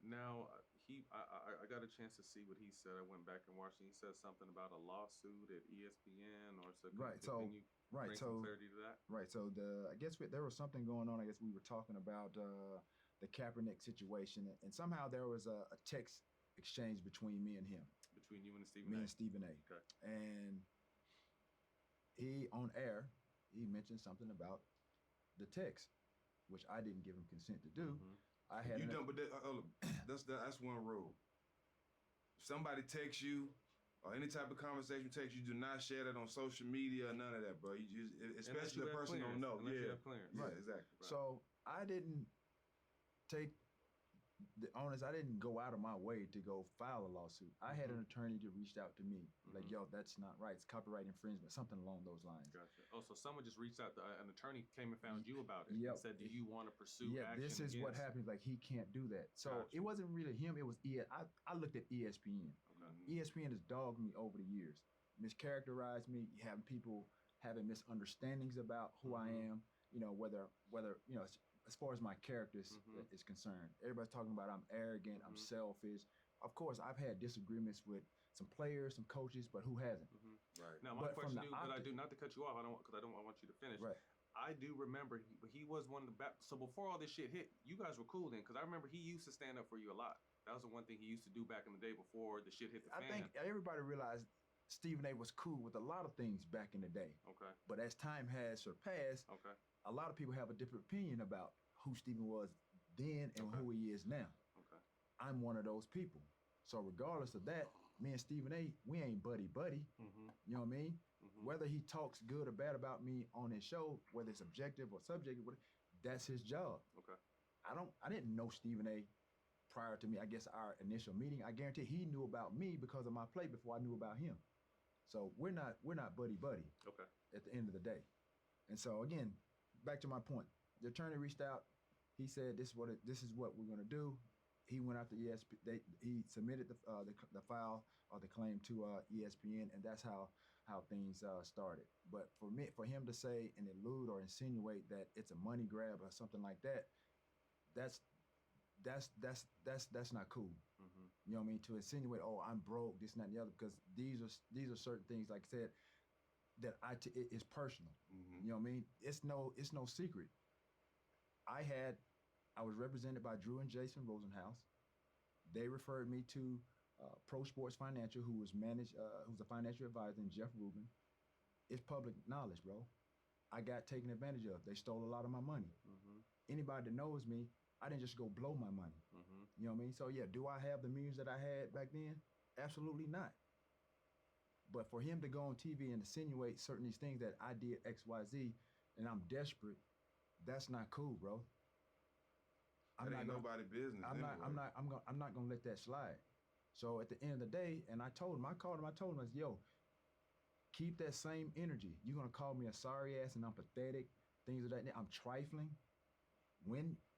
Now, I got a chance to see what he said. I went back and watched it. He said something about a lawsuit at ESPN or so. Can you bring some clarity to that? Right. So I guess there was something going on. I guess we were talking about the Kaepernick situation, and somehow there was a text exchange between me and him. Between you and Stephen A. Me and Stephen A. Okay. And he, on air, he mentioned something about the text, which I didn't give him consent to do. I had but that's one rule. If somebody texts you or any type of conversation takes you, do not share that on social media or none of that, bro. Especially the person don't know. Yeah, right, exactly. Right. So I didn't take the honest. I didn't go out of my way to go file a lawsuit. I had an attorney that reached out to me, like, yo, that's not right. It's copyright infringement, something along those lines. Gotcha. Oh, so someone just reached out, an attorney came and found you about it and said, do you want to pursue action this is what happens. Like, he can't do that. So it wasn't really him. It was I looked at ESPN. Okay. ESPN has dogged me over the years, mischaracterized me, having people having misunderstandings about who I am, you know, whether you know, as far as my character is concerned. Everybody's talking about I'm arrogant, I'm selfish. Of course, I've had disagreements with some players, some coaches, but who hasn't? Right. Now my But from question, the but I do not to cut you off. I want you to finish. Right. I do remember he was one of the so before all this shit hit, you guys were cool then, because I remember he used to stand up for you a lot. That was the one thing he used to do back in the day before the shit hit the fan. I think everybody realized Stephen A was cool with a lot of things back in the day. Okay. But as time has surpassed, a lot of people have a different opinion about who Stephen was then and who he is now. Okay. I'm one of those people. So regardless of that, me and Stephen A, we ain't buddy. Mm-hmm. You know what I mean? Mm-hmm. Whether he talks good or bad about me on his show, whether it's objective or subjective, that's his job. Okay. I didn't know Stephen A prior to me, I guess our initial meeting. I guarantee he knew about me because of my play before I knew about him. So we're not buddy. Okay. At the end of the day. And so again, back to my point. The attorney reached out. He said, "This is what we're gonna do." He went after ESPN. He submitted the file or the claim to ESPN, and that's how things started. But for him to say and allude or insinuate that it's a money grab or something like that, that's not cool. Mm-hmm. You know what I mean? To insinuate, oh, I'm broke, this and that and the other, because these are certain things, like I said, that it is personal. Mm-hmm. You know what I mean? It's no secret. I was represented by Drew and Jason Rosenhaus. They referred me to Pro Sports Financial, who's a financial advisor, and Jeff Rubin. It's public knowledge, bro. I got taken advantage of. They stole a lot of my money. Mm-hmm. Anybody that knows me, I didn't just go blow my money. Mm-hmm. You know what I mean? So yeah, do I have the millions that I had back then? Absolutely not. But for him to go on TV and insinuate certain these things that I did X, Y, Z, and I'm desperate, that's not cool, bro. That ain't nobody's business. I'm not gonna let that slide. So at the end of the day, and I told him, I told him, I said, yo, keep that same energy. You're gonna call me a sorry ass and I'm pathetic, things of that. I'm trifling.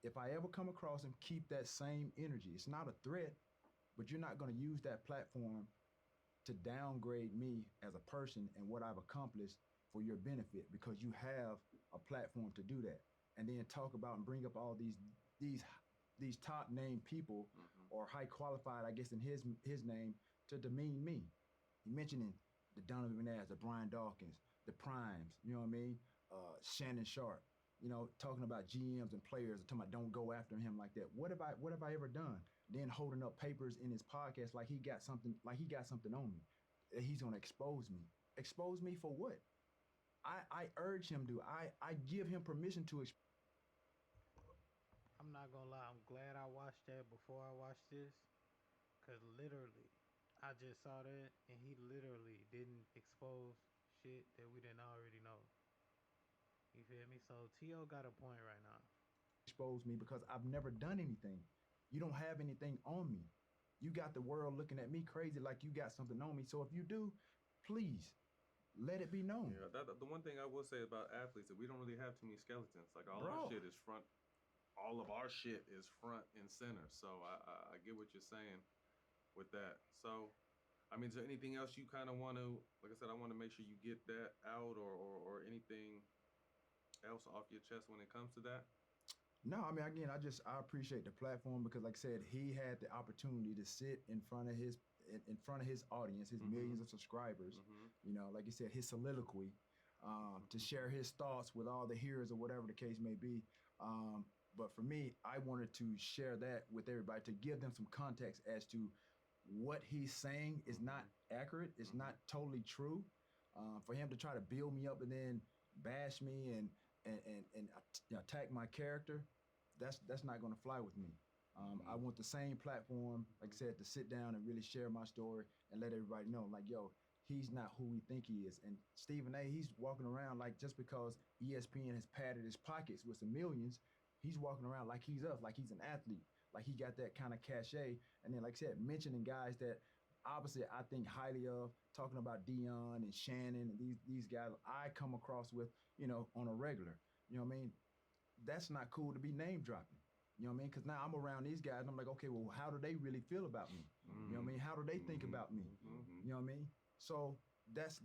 If I ever come across him, keep that same energy. It's not a threat, but you're not gonna use that platform to downgrade me as a person and what I've accomplished for your benefit, because you have a platform to do that. And then talk about and bring up all these top name people, or high qualified, I guess in his name, to demean me. He mentioning the Donovan McNabb, the Brian Dawkins, the Primes, you know what I mean? Shannon Sharp, you know, talking about GMs and players, talking about don't go after him like that. What have I ever done? Then holding up papers in his podcast like he got something on me. That he's gonna expose me. Expose me for what? I urge him to. I give him permission to expose. I'm not gonna lie, I'm glad I watched that before I watched this, cause literally, I just saw that and he literally didn't expose shit that we didn't already know. You feel me? So T.O. got a point right now. Expose me because I've never done anything. You don't have anything on me. You got the world looking at me crazy like you got something on me. So if you do, please let it be known. Yeah, the one thing I will say about athletes is we don't really have too many skeletons. Like all our shit is front. All of our shit is front and center. So I get what you're saying with that. So, I mean, is there anything else you kind of want to, like I said, I want to make sure you get that out or anything else off your chest when it comes to that? No, I mean, again, I appreciate the platform because, like I said, he had the opportunity to sit in front of his audience, his millions of subscribers, you know, like you said, his soliloquy, to share his thoughts with all the hearers or whatever the case may be. But for me, I wanted to share that with everybody to give them some context as to what he's saying is not accurate. It's not totally true. For him to try to build me up and then bash me and attack my character, that's not going to fly with me. I want the same platform, like I said, to sit down and really share my story and let everybody know, like, yo, he's not who we think he is. And Stephen A, he's walking around like just because ESPN has padded his pockets with some millions, he's walking around like he's us, like he's an athlete, like he got that kind of cachet. And then, like I said, mentioning guys that obviously I think highly of, talking about Dion and Shannon and these guys I come across with, you know, on a regular. You know what I mean? That's not cool to be name dropping. You know what I mean? Because now I'm around these guys and I'm like, okay, well, how do they really feel about me? You know what I mean? How do they think about me? You know what I mean? So that's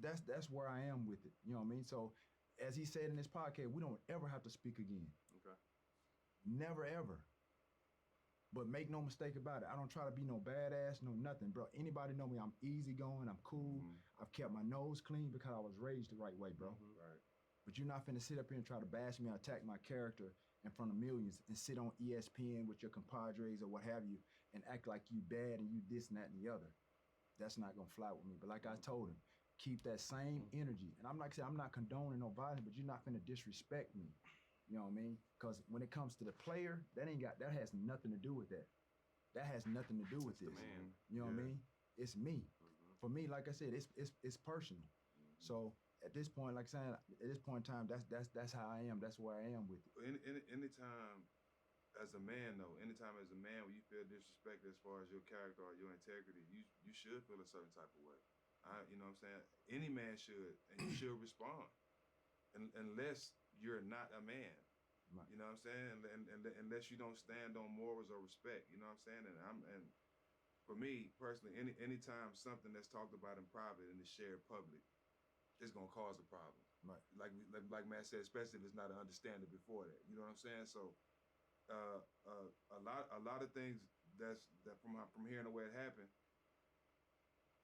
where I am with it. You know what I mean? So as he said in this podcast, we don't ever have to speak again. Okay. Never ever. But make no mistake about it, I don't try to be no badass, no nothing, bro. Anybody know me? I'm easygoing. I'm cool. I've kept my nose clean because I was raised the right way, bro. Right. But you're not finna sit up here and try to bash me or attack my character in front of millions and sit on ESPN with your compadres or what have you and act like you bad and you this and that and the other. That's not gonna fly with me. But like I told him, keep that same energy. And I'm like I said, I'm not condoning no violence, but you're not finna disrespect me. You know what I mean? Because when it comes to the player, that has nothing to do with that. That has nothing to do with this. Man. You know what I mean? It's me. For me, like I said, it's personal. So at this point, like I said, at this point in time, that's how I am. That's where I am with it. Anytime as a man though, anytime as a man when you feel disrespected as far as your character or your integrity, you should feel a certain type of way. You know what I'm saying? Any man should, and you should respond. Unless you're not a man. Right. You know what I'm saying? And unless you don't stand on morals or respect, you know what I'm saying? And for me personally, anytime something that's talked about in private and is shared public, it's gonna cause a problem. Right. Like Matt said, especially if it's not an understanding before that. You know what I'm saying? So a lot of things that from hearing the way it happened,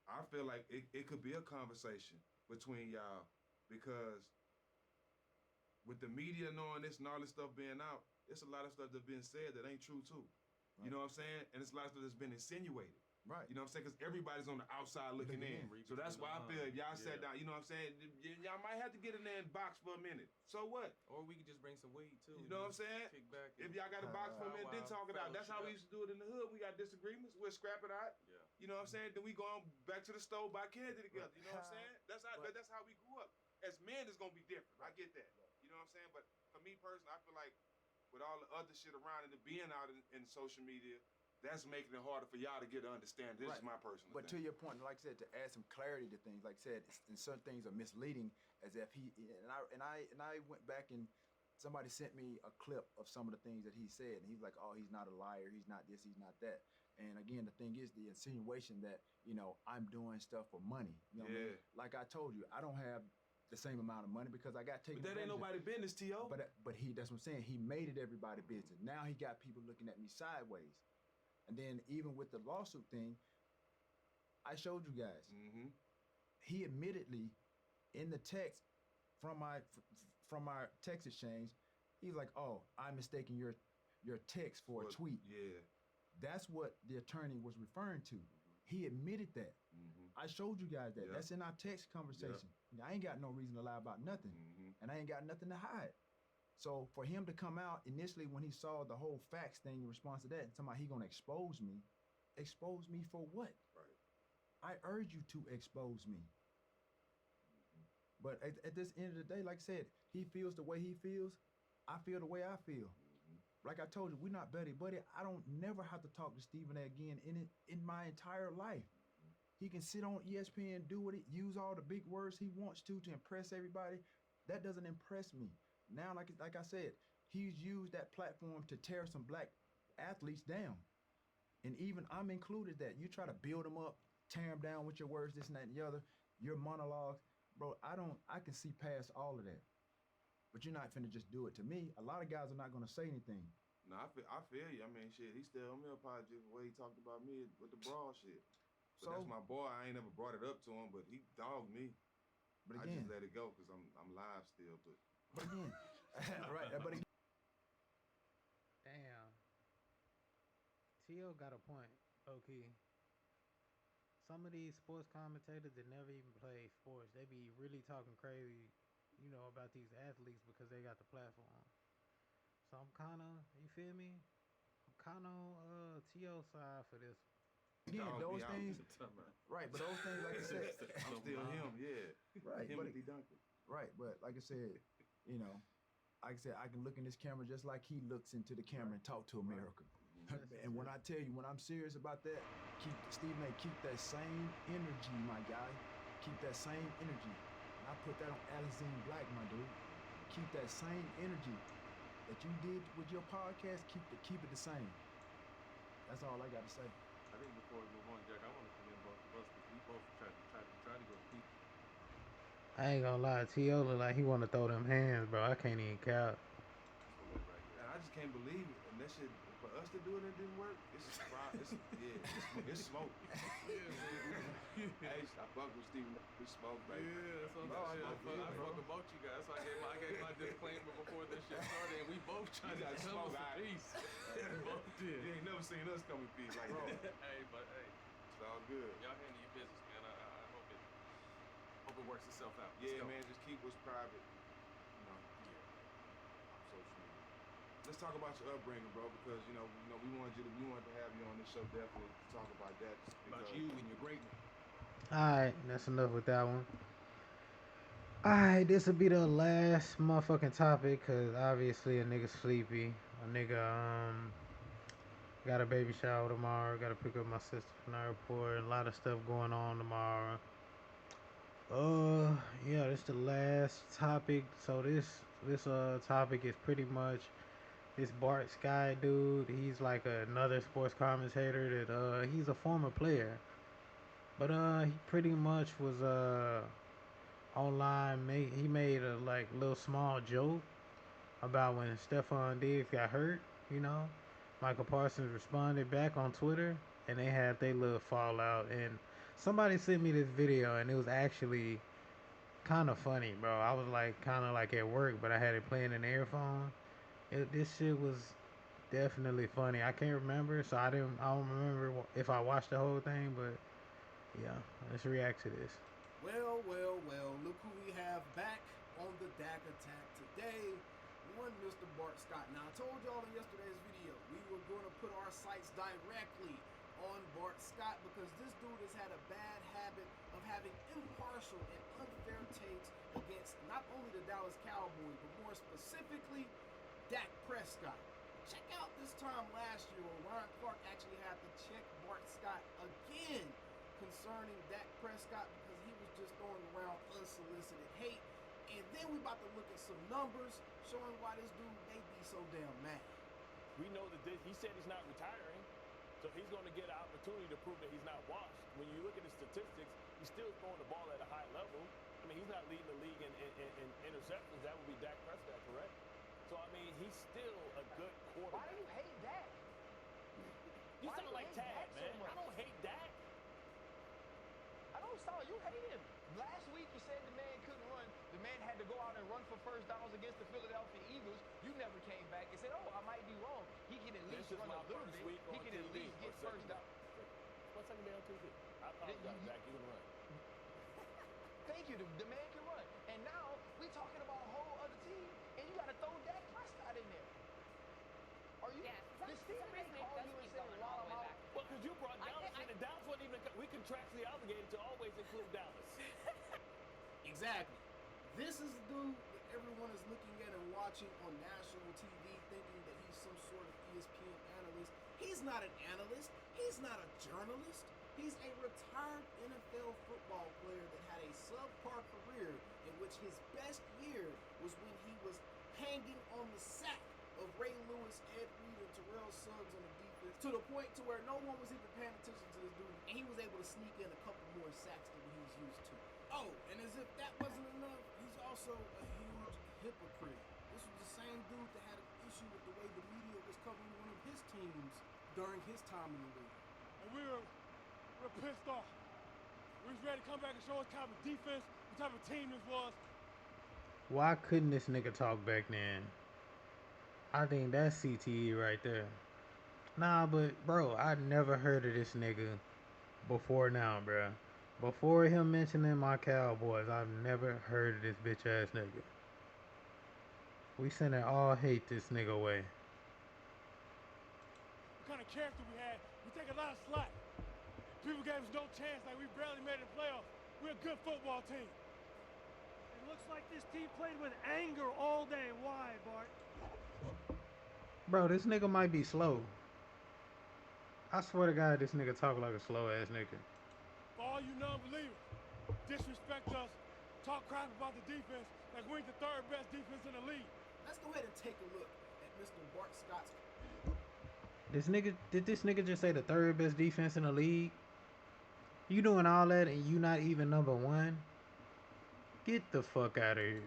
I feel like it could be a conversation between y'all, because with the media knowing this and all this stuff being out, it's a lot of stuff that's been said that ain't true too. Right. You know what I'm saying? And it's a lot of stuff that's been insinuated. Right. You know what I'm saying? Because everybody's on the outside looking in. So that's why I feel if y'all sat down, you know what I'm saying? Y'all might have to get in there and box for a minute. So what? Or we could just bring some weed too. You know what I'm saying? Kick back. If y'all got to box for a minute, then talk it out. That's how we used to do it in the hood. We got disagreements. We'll scrap it out. Yeah. You know what I'm saying? Then we go on back to the stove, buy candy together. You know what I'm saying? That's how we grew up. As men, it's gonna be different. I get that. You know what I'm saying? But for me personally, I feel like with all the other shit around and it being out in social media, that's making it harder for y'all to get to understand. This is my personal But thing. to your point, like I said, to add some clarity to things, like I said, and certain things are misleading, as if and I went back and somebody sent me a clip of some of the things that he said, and he's like, oh, he's not a liar, he's not this, he's not that. And again, the thing is the insinuation that, you know, I'm doing stuff for money. You know what I mean? Like I told you, I don't have the same amount of money because I got taken. But that ain't nobody business, T.O. But that's what I'm saying. He made it everybody business. Now he got people looking at me sideways. And then even with the lawsuit thing, I showed you guys. He admittedly, in the text from our text exchange, he's like, "Oh, I'm mistaking your text for a tweet." Yeah, that's what the attorney was referring to. He admitted that. I showed you guys that. Yep. That's in our text conversation. I ain't got no reason to lie about nothing, and I ain't got nothing to hide. So for him to come out initially when he saw the whole facts thing in response to that, and talking about he gonna expose me for what? Right. I urge you to expose me. But at this end of the day, like I said, he feels the way he feels. I feel the way I feel. Like I told you, we're not buddy. I don't never have to talk to Stephen A. again in my entire life. He can sit on ESPN, do what use all the big words he wants to impress everybody. That doesn't impress me. Now, like I said, he's used that platform to tear some black athletes down. And even I'm included that. You try to build them up, tear them down with your words, this and that and the other, your monologues. Bro, I can see past all of that. But you're not finna just do it to me. A lot of guys are not gonna say anything. No, I feel you. I mean, shit, he still on me apology for the way he talked about me with the brawl shit. But So- that's my boy. I ain't never brought it up to him, but he dogged me. But I again- just let it go because I'm live still. But again, right, but again, Damn. T.O. got a point. Okay. Some of these sports commentators that never even play sports, they be really talking crazy, you know, about these athletes because they got the platform. So I'm kind of, you feel me? I'm kind of on T.O. side for this. again, those things, right? But those things, like I said, I'm still him, yeah. Right, but Timothy Duncan. right. But like I said, you know, like I said, I can look in this camera just like he looks into the camera and talk to America. And when I tell you, when I'm serious about that, Stephen A. keep that same energy, my guy. Keep that same energy. And I put that on Alexine Black, my dude. Keep that same energy that you did with your podcast. Keep it the same. That's all I got to say. I think before we move on, Jack, I want to commend both of us because we both try to go deep. I ain't gonna lie, T.O. look like he want to throw them hands, bro. I can't even count. And I just can't believe it. And that shit, for us to do it and it didn't work, it's smoke. Hey, I fuck with Stephen. It's smoke, baby. Yeah, that's what I'm saying. I fuck with both you guys. So I gave my disclaimer before this shit started, and we both tried to come with peace. Both did. You ain't never seen us come with peace like that. Hey, but hey, it's all good. Y'all handle your business, man. I hope it works itself out. Yeah, man. Just keep what's private. You know. Yeah. On social media. Let's talk about your upbringing, bro, because we wanted to have you on this show definitely to talk about that. About you and your greatness. Alright, that's enough with that one. Alright, this will be the last motherfucking topic, cause obviously a nigga sleepy. A nigga got a baby shower tomorrow, gotta pick up my sister from the airport, a lot of stuff going on tomorrow. Yeah, this the last topic. So this topic is pretty much this Bart Sky dude. He's like another sports commentator that he's a former player. But he pretty much was online. He made a like little small joke about when Stephon Diggs got hurt. Michael Parsons responded back on Twitter, and they had their little fallout. And somebody sent me this video, and it was actually kind of funny, bro. I was like kind of like at work, but I had it playing in the earphone. This shit was definitely funny. I can't remember, so I don't remember if I watched the whole thing, but. Yeah, let's react to this. Well, look who we have back on the Dak Attack today. One Mr. Bart Scott. Now, I told y'all in yesterday's video, we were going to put our sights directly on Bart Scott because this dude has had a bad habit of having impartial and unfair takes against not only the Dallas Cowboys, but more specifically, Dak Prescott. Check out this time last year when Ryan Clark actually had to check Bart Scott again concerning Dak Prescott because he was just throwing around unsolicited hate. And then we about to look at some numbers showing why this dude may be so damn mad. We know that he said he's not retiring, so he's going to get an opportunity to prove that he's not washed. When you look at his statistics, he's still throwing the ball at a high level. I mean, he's not leading the league in interceptions. That would be Dak Prescott, correct? So, I mean, he's still a good quarterback. Why do you hate Dak? You sound like Tad, man. I don't hate Dak. I don't saw you hate him. Last week you said the man couldn't run. The man had to go out and run for first downs against the Philadelphia Eagles. You never came back and said, I might be wrong. He can at least run a little bit. He can at least get first down. What's second day on TV? I apologize, Dak. You can run. Thank you. The man can run. And now we're talking about a whole other team, and you got to throw Dak Prescott in there. Are you? Yeah. Did Steve May call you and say, wow, I'm out? Well, because you brought Dallas in, and Dallas wasn't even, we contractually obligated to always include Dallas. Exactly. This is the dude that everyone is looking at and watching on national TV thinking that he's some sort of ESPN analyst. He's not an analyst. He's not a journalist. He's a retired NFL football player that had a subpar career in which his best year was when he was hanging on the sack of Ray Lewis, Ed Reed, and Terrell Suggs on the defense to the point to where no one was even paying attention to this dude, and he was able to sneak in a couple more sacks than he was used to. Oh, and as if that wasn't enough, he's also a huge hypocrite. This was the same dude that had an issue with the way the media was covering one of his teams during his time in the league. And we're pissed off. We was ready to come back and show us what type of defense, what type of team this was. Why couldn't this nigga talk back then? I think that's CTE right there. Nah, but bro, I never heard of this nigga before now, bro. Before him mentioning my Cowboys, I've never heard of this bitch ass nigga. We sending all hate this nigga away. What kind of character we had? We take a lot of slack. People gave us no chance, like we barely made the playoffs. We're a good football team. It looks like this team played with anger all day. Why, Bart? Bro, this nigga might be slow. I swear to God, this nigga talk like a slow ass nigga. For all you non-believers, disrespect us, talk crap about the defense like we ain't the third best defense in the league. Let's go ahead and take a look at Mr. Bart Scott's. Did this nigga just say the third best defense in the league? You doing all that and you not even number one? Get the fuck out of here.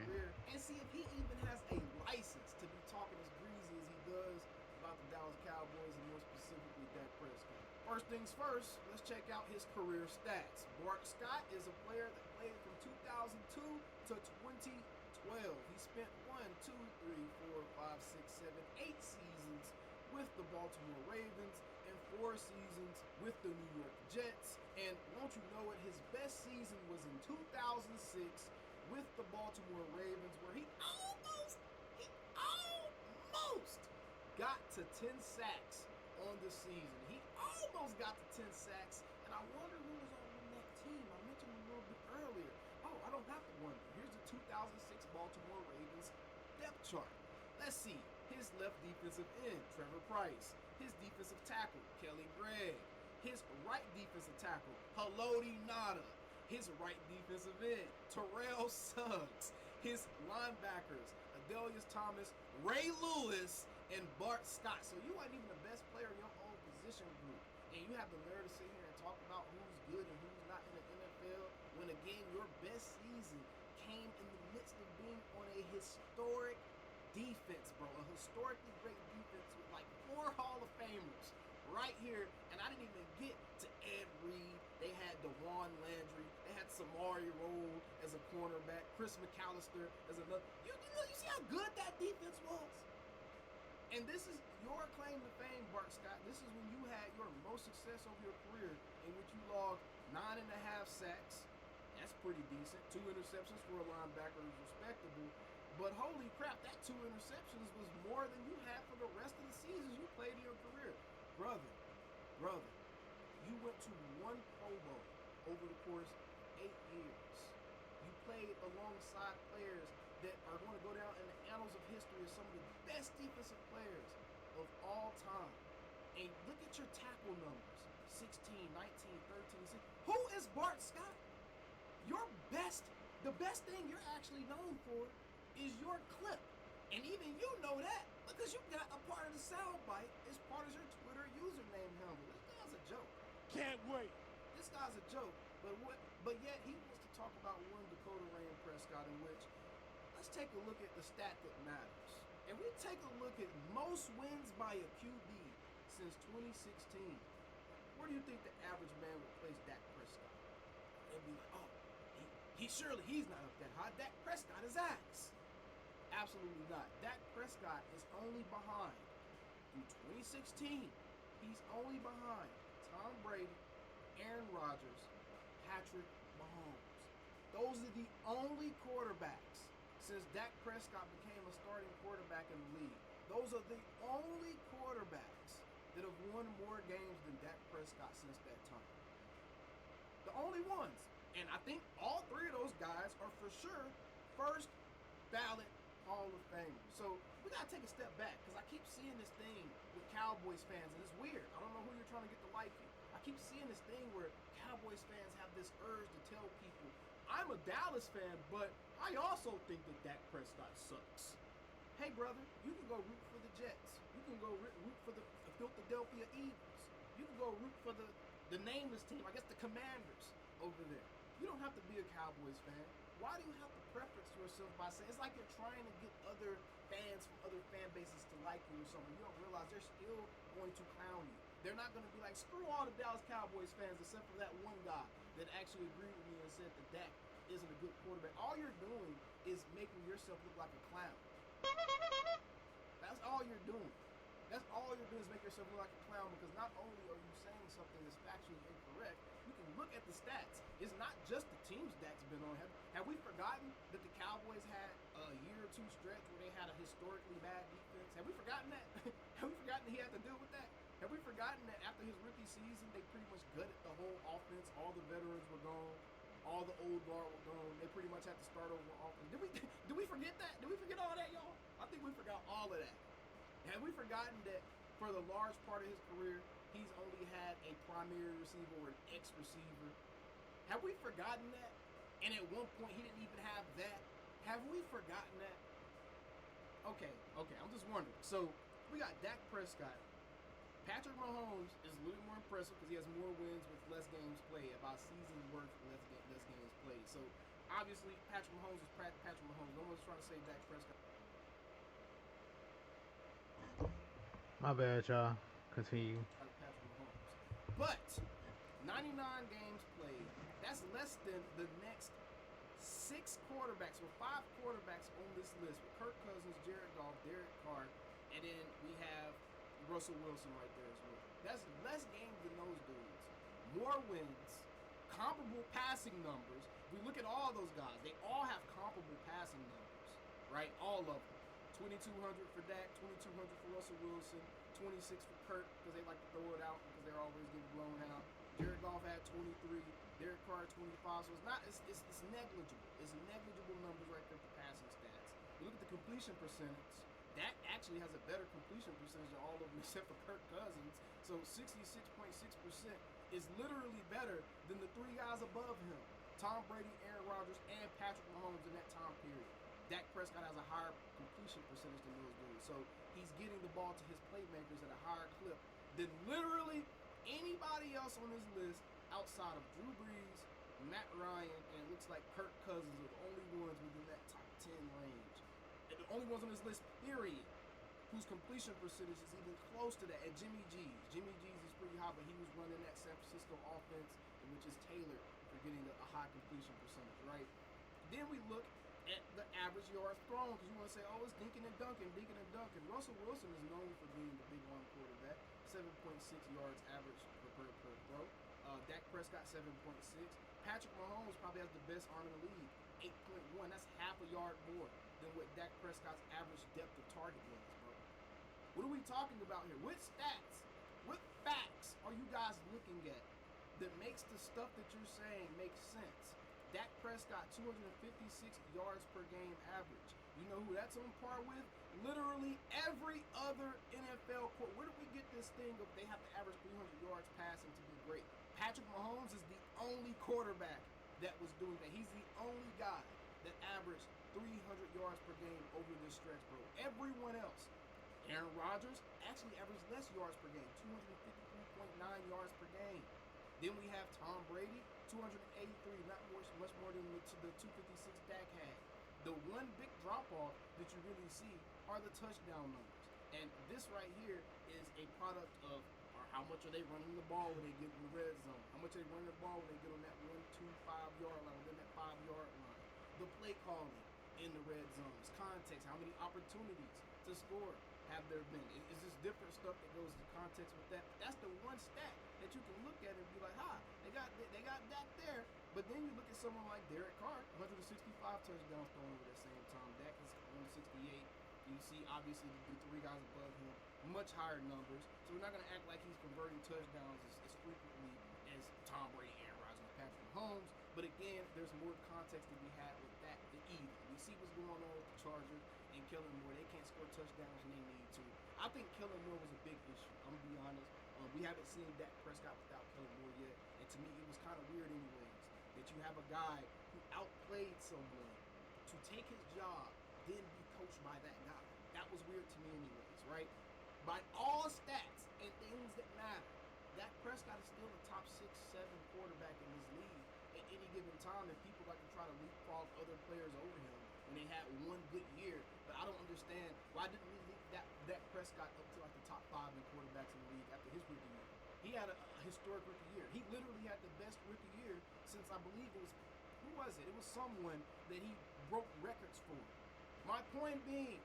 And see if he even has a license to be talking as greasy as he does Prescott. First things first, let's check out his career stats. Bart Scott is a player that played from 2002 to 2012. He spent 1, 2, 3, 4, 5, 6, 7, 8 seasons with the Baltimore Ravens and 4 seasons with the New York Jets. And won't you know it, his best season was in 2006 with the Baltimore Ravens, where he almost got to 10 sacks on the season. He almost got to 10 sacks, and I wonder who was on that team. I mentioned a little bit earlier. Oh, I don't have to wonder. Here's the 2006 Baltimore Ravens depth chart. Let's see. His left defensive end, Trevor Price. His defensive tackle, Kelly Gregg. His right defensive tackle, Haloti Ngata. His right defensive end, Terrell Suggs. His linebackers, Adelius Thomas, Ray Lewis, and Bart Scott. So you weren't even the best player in your own position group. And you have the nerve to sit here and talk about who's good and who's not in the NFL, when again, your best season came in the midst of being on a historic defense, bro. A historically great defense with like 4 Hall of Famers right here. And I didn't even get to Ed Reed. They had DeJuan Landry. They had Samari Rolle as a cornerback. Chris McAllister as another. You see how good that defense was? And this is your claim to fame, Bart Scott. This is when you had your most success of your career, in which you logged 9.5 sacks. That's pretty decent. 2 interceptions for a linebacker is respectable. But holy crap, that 2 interceptions was more than you had for the rest of the seasons you played in your career. Brother, you went to 1 Pro Bowl over the course of 8 years. You played alongside players that are going to go down in the annals of history as some of the best defensive players of all time. And look at your tackle numbers. 16, 19, 13, 16. Who is Bart Scott? The best thing you're actually known for is your clip. And even you know that because you got a part of the soundbite as part of your Twitter username handle. This guy's a joke. Can't wait. This guy's a joke. But yet he wants to talk about one Dakota Rain Prescott, in which, let's take a look at the stat that matters. And we take a look at most wins by a QB since 2016. Where do you think the average man would place Dak Prescott? They'd be like, oh, he's not up that high. Dak Prescott is ass. Absolutely not. Dak Prescott is only behind, through 2016, he's only behind Tom Brady, Aaron Rodgers, Patrick Mahomes. Those are the only quarterbacks since Dak Prescott became a starting quarterback in the league. Those are the only quarterbacks that have won more games than Dak Prescott since that time. The only ones. And I think all 3 of those guys are for sure first ballot Hall of Famers. So we gotta take a step back, because I keep seeing this thing with Cowboys fans, and it's weird. I don't know who you're trying to get to like you. I keep seeing this thing where Cowboys fans have this urge to tell people, I'm a Dallas fan, but I also think that Dak Prescott sucks. Hey, brother, you can go root for the Jets. You can go root for the Philadelphia Eagles. You can go root for the nameless team, I guess the Commanders over there. You don't have to be a Cowboys fan. Why do you have to preference yourself by saying, it's like you're trying to get other fans from other fan bases to like you or something. You don't realize they're still going to clown you. They're not going to be like, screw all the Dallas Cowboys fans except for that one guy that actually agreed with me and said that Dak isn't a good quarterback. All you're doing is making yourself look like a clown. That's all you're doing. That's all you're doing is make yourself look like a clown, because not only are you saying something that's factually incorrect, you can look at the stats. It's not just the teams Dak's been on. Have we forgotten that the Cowboys had a year or 2 stretch where they had a historically bad defense? Have we forgotten that? Have we forgotten that he had to deal with that? Have we forgotten that after his rookie season, they pretty much gutted the whole offense? All the veterans were gone. All the old guard were gone. They pretty much had to start over offense. Did we forget that? Did we forget all that, y'all? I think we forgot all of that. Have we forgotten that for the large part of his career, he's only had a primary receiver or an X-receiver? Have we forgotten that? And at one point, he didn't even have that. Have we forgotten that? Okay, I'm just wondering. So, we got Dak Prescott. Patrick Mahomes is a little more impressive because he has more wins with less games played, about season's worth less games played. So, obviously, Patrick Mahomes is Patrick Mahomes. No one's trying to say Dak Prescott. My bad, y'all. Continue. Patrick Mahomes. But 99 games played, that's less than the next 6 quarterbacks, or 5 quarterbacks on this list with Kirk Cousins, Jared Goff, Derek Carr, and then we have Russell Wilson right there as well. That's less games than those dudes. More wins, comparable passing numbers. If we look at all those guys, they all have comparable passing numbers, right? All of them. 2,200 for Dak, 2,200 for Russell Wilson, 26 for Kirk because they like to throw it out because they're always getting blown out. Jared Goff had 23, Derek Carr 25, so it's negligible. It's negligible numbers right there for passing stats. You look at the completion percentage, that actually has a better completion percentage than all of them except for Kirk Cousins. So 66.6% is literally better than the 3 guys above him, Tom Brady, Aaron Rodgers, and Patrick Mahomes in that time period. Dak Prescott has a higher completion percentage than those dudes. So he's getting the ball to his playmakers at a higher clip than literally anybody else on this list outside of Drew Brees, Matt Ryan, and it looks like Kirk Cousins are the only ones within that top 10 range. And the only ones on this list, period, whose completion percentage is even close to that. And Jimmy G's. Jimmy G's is pretty high, but he was running that San Francisco offense, which is tailored for getting a high completion percentage, right? Then we look at the average yards thrown, because you want to say, oh, it's dinking and dunking. Russell Wilson is known for being the big arm quarterback, 7.6 yards average per throw. Dak Prescott, 7.6. Patrick Mahomes probably has the best arm in the league, 8.1. That's half a yard more than what Dak Prescott's average depth of target was, bro. What are we talking about here? What stats, what facts are you guys looking at that makes the stuff that you're saying make sense? Dak Prescott, 256 yards per game average. You know who that's on par with? Literally every other NFL court. Where did we get this thing of they have to average 300 yards passing to be great? Patrick Mahomes is the only quarterback that was doing that. He's the only guy that averaged 300 yards per game over this stretch, bro. Everyone else, Aaron Rodgers actually averaged less yards per game, 253.9 yards per game. Then we have Tom Brady, 283, much more than the 256 Dak had. The one big drop-off that you really see are the touchdown numbers. And this right here is a product of how much are they running the ball when they get in the red zone? How much are they running the ball when they get on that 1, 2, 5-yard line, within that 5-yard line? The play calling in the red zones, context, how many opportunities to score have there been? It's just different stuff that goes into context with that. That's the one stat that you can look at and be like, they got Dak there. But then you look at someone like Derek Carr, 165 touchdowns thrown over the same time. Dak is 168. You see, obviously, the 3 guys above him, much higher numbers. So we're not going to act like he's converting touchdowns as frequently as Tom Brady, Aaron Rodgers, and Patrick Mahomes. But again, there's more context to be had with that than either. We see what's going on with the Chargers and Kellen Moore. They can't score touchdowns when they need to. I think Kellen Moore was a big issue. I'm going to be honest. We haven't seen Dak Prescott without Kellen Moore yet. And to me, it was kind of weird anyways that you have a guy who outplayed someone to take his job, then be coached by that guy. That was weird to me anyways, right? By all stats and things that matter, Dak Prescott is still a top 6, 7 quarterback in this league at any given time, and people like to try to leapfrog other players over him when they had one good year. But I don't understand, why didn't we leap Dak Prescott up to like the top 5 in quarterbacks in the league after his rookie year? He had a historic rookie year. He literally had the best rookie year since, I believe it was, who was it? It was someone that he broke records for. My point being,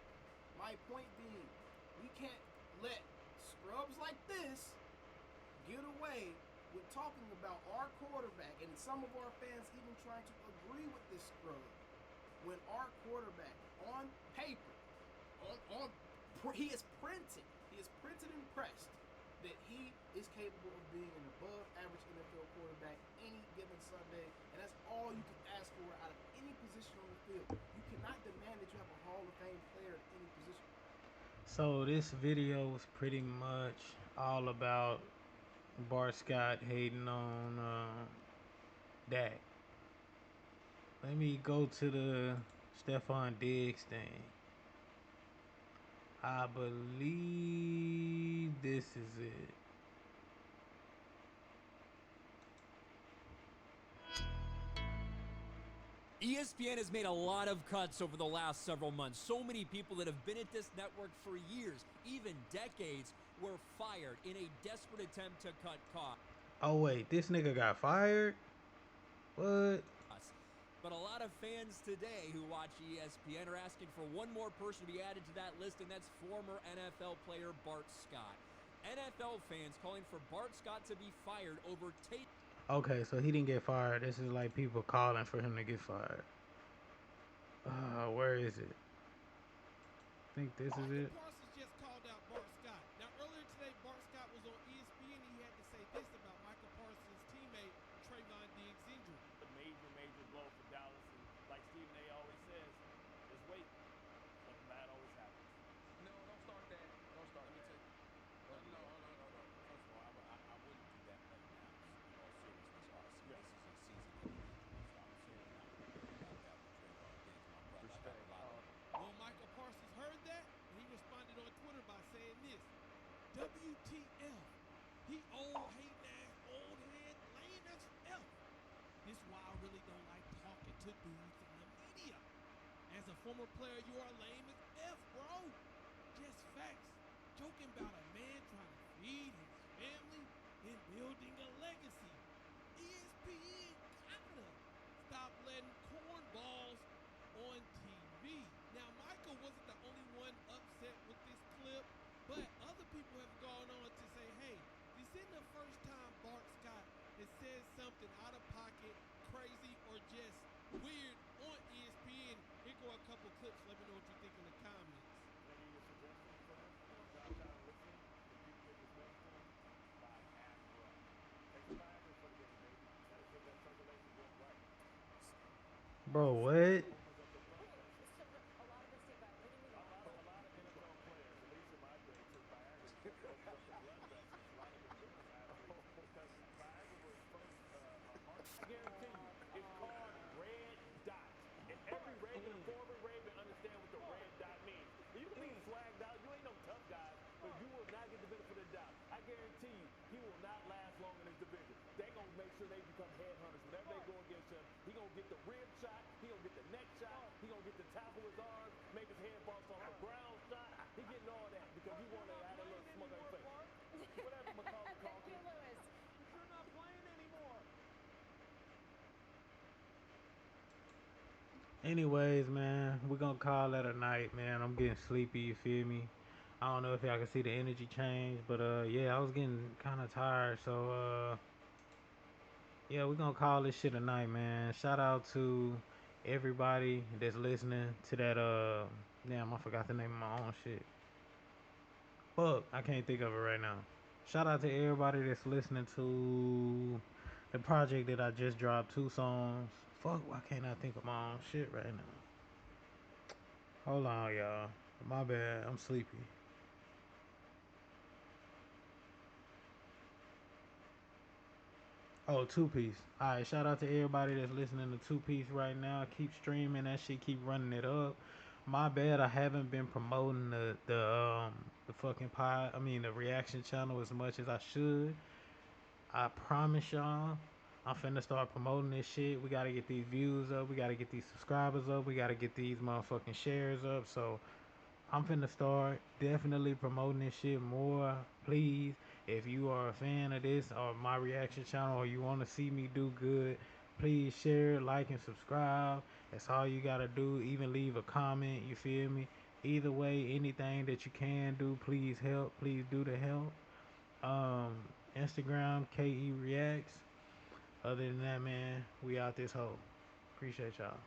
we can't let scrubs like this get away with talking about our quarterback, and some of our fans even trying to agree with this scrub, when our quarterback on paper, he is printed and pressed that he is capable of being an above average NFL quarterback any given Sunday, and that's all you can ask for out of any position on the field. You cannot demand that you have a Hall of Fame player at any position. So this video was pretty much all about Bart Scott hating on Dak. Let me go to the Stephon Diggs thing. I believe this is it. ESPN has made a lot of cuts over the last several months. So many people that have been at this network for years, even decades, were fired in a desperate attempt to cut costs. Oh wait, this nigga got fired? What? But a lot of fans today who watch ESPN are asking for one more person to be added to that list, and that's former NFL player Bart Scott. NFL fans calling for Bart Scott to be fired over Tate. Okay, so he didn't get fired. This is like people calling for him to get fired. Where is it? I think this is it. Parsons just called out Bart Scott. Now, earlier today, Bart Scott was on ESPN. He had to say this about Michael Parsons' teammate Trayvon Diggs' injury. A major, major blow for Dallas. And like Stephen A. always says, just wait. Something bad always happens. No, don't start that. Don't start. Let me tell you. No. First of all, I wouldn't do that right now. In all seriousness, RC. This is a season ending. So I'm certainly not going to do like that with Trayvon Diggs, my brother. I got a lot of. Well, Michael Parsons heard that, and he responded on Twitter by saying this: WTF? He old hating ass, old head, lame as F. This is why I really don't like talking to dudes in the media. As a former player, you are lame as F, bro. Just facts. Joking about a man trying to feed his family and building a legacy. ESPN gotta stop letting cornballs on TV. Now, Michael wasn't the only one upset with this clip, but other people have gone on to say, hey, this isn't the first time Bart Scott has said something out of pocket, crazy, or just weird on ESPN. Here go a couple clips. Let me know what you think in the comments. Maybe a suggestion for him? Josh Allen listening. If you get his next one, buy Astra. Take some Viagra for the game, baby. That'll get that circulation going right. Bro, what? I guarantee you, it's called red dot. And every Raven, former Raven, understand what the red dot means. You can be swagged out, you ain't no tough guy, but you will not get the benefit of the doubt. I guarantee you, he will not last long in this division. They're going to make sure they become headhunters. Whenever they go against him, he going to get the rib shot, he going to get the neck shot, he going to get the top of his arm, make his head bounce off the ground shot. He getting all that because you want to add a little smug on your face. Whatever Macaulay Culkin. You're not playing anymore. Anyways, man, we're gonna call that a night, man. I'm getting sleepy, you feel me? I don't know if y'all can see the energy change, but yeah, I was getting kind of tired, so yeah, we're gonna call this shit a night, man. Shout out to everybody that's listening to that damn, I forgot the name of my own shit. Fuck, I can't think of it right now. Shout out to everybody that's listening to the project that I just dropped, 2 songs. Fuck, why can't I think of my own shit right now? Hold on, y'all. My bad, I'm sleepy. Oh, 2 Piece. Alright, shout out to everybody that's listening to 2 Piece right now. Keep streaming that shit, keep running it up. My bad, I haven't been promoting the fucking the reaction channel as much as I should. I promise y'all, I'm finna start promoting this shit. We gotta get these views up, we gotta get these subscribers up, we gotta get these motherfucking shares up. So I'm finna start definitely promoting this shit more. Please, if you are a fan of this or my reaction channel or you want to see me do good, please share, like, and subscribe. That's all you gotta do. Even leave a comment, you feel me? Either way, anything that you can do, please help. Please do the help. Instagram, KE Reacts. Other than that, man, we out this hole. Appreciate y'all.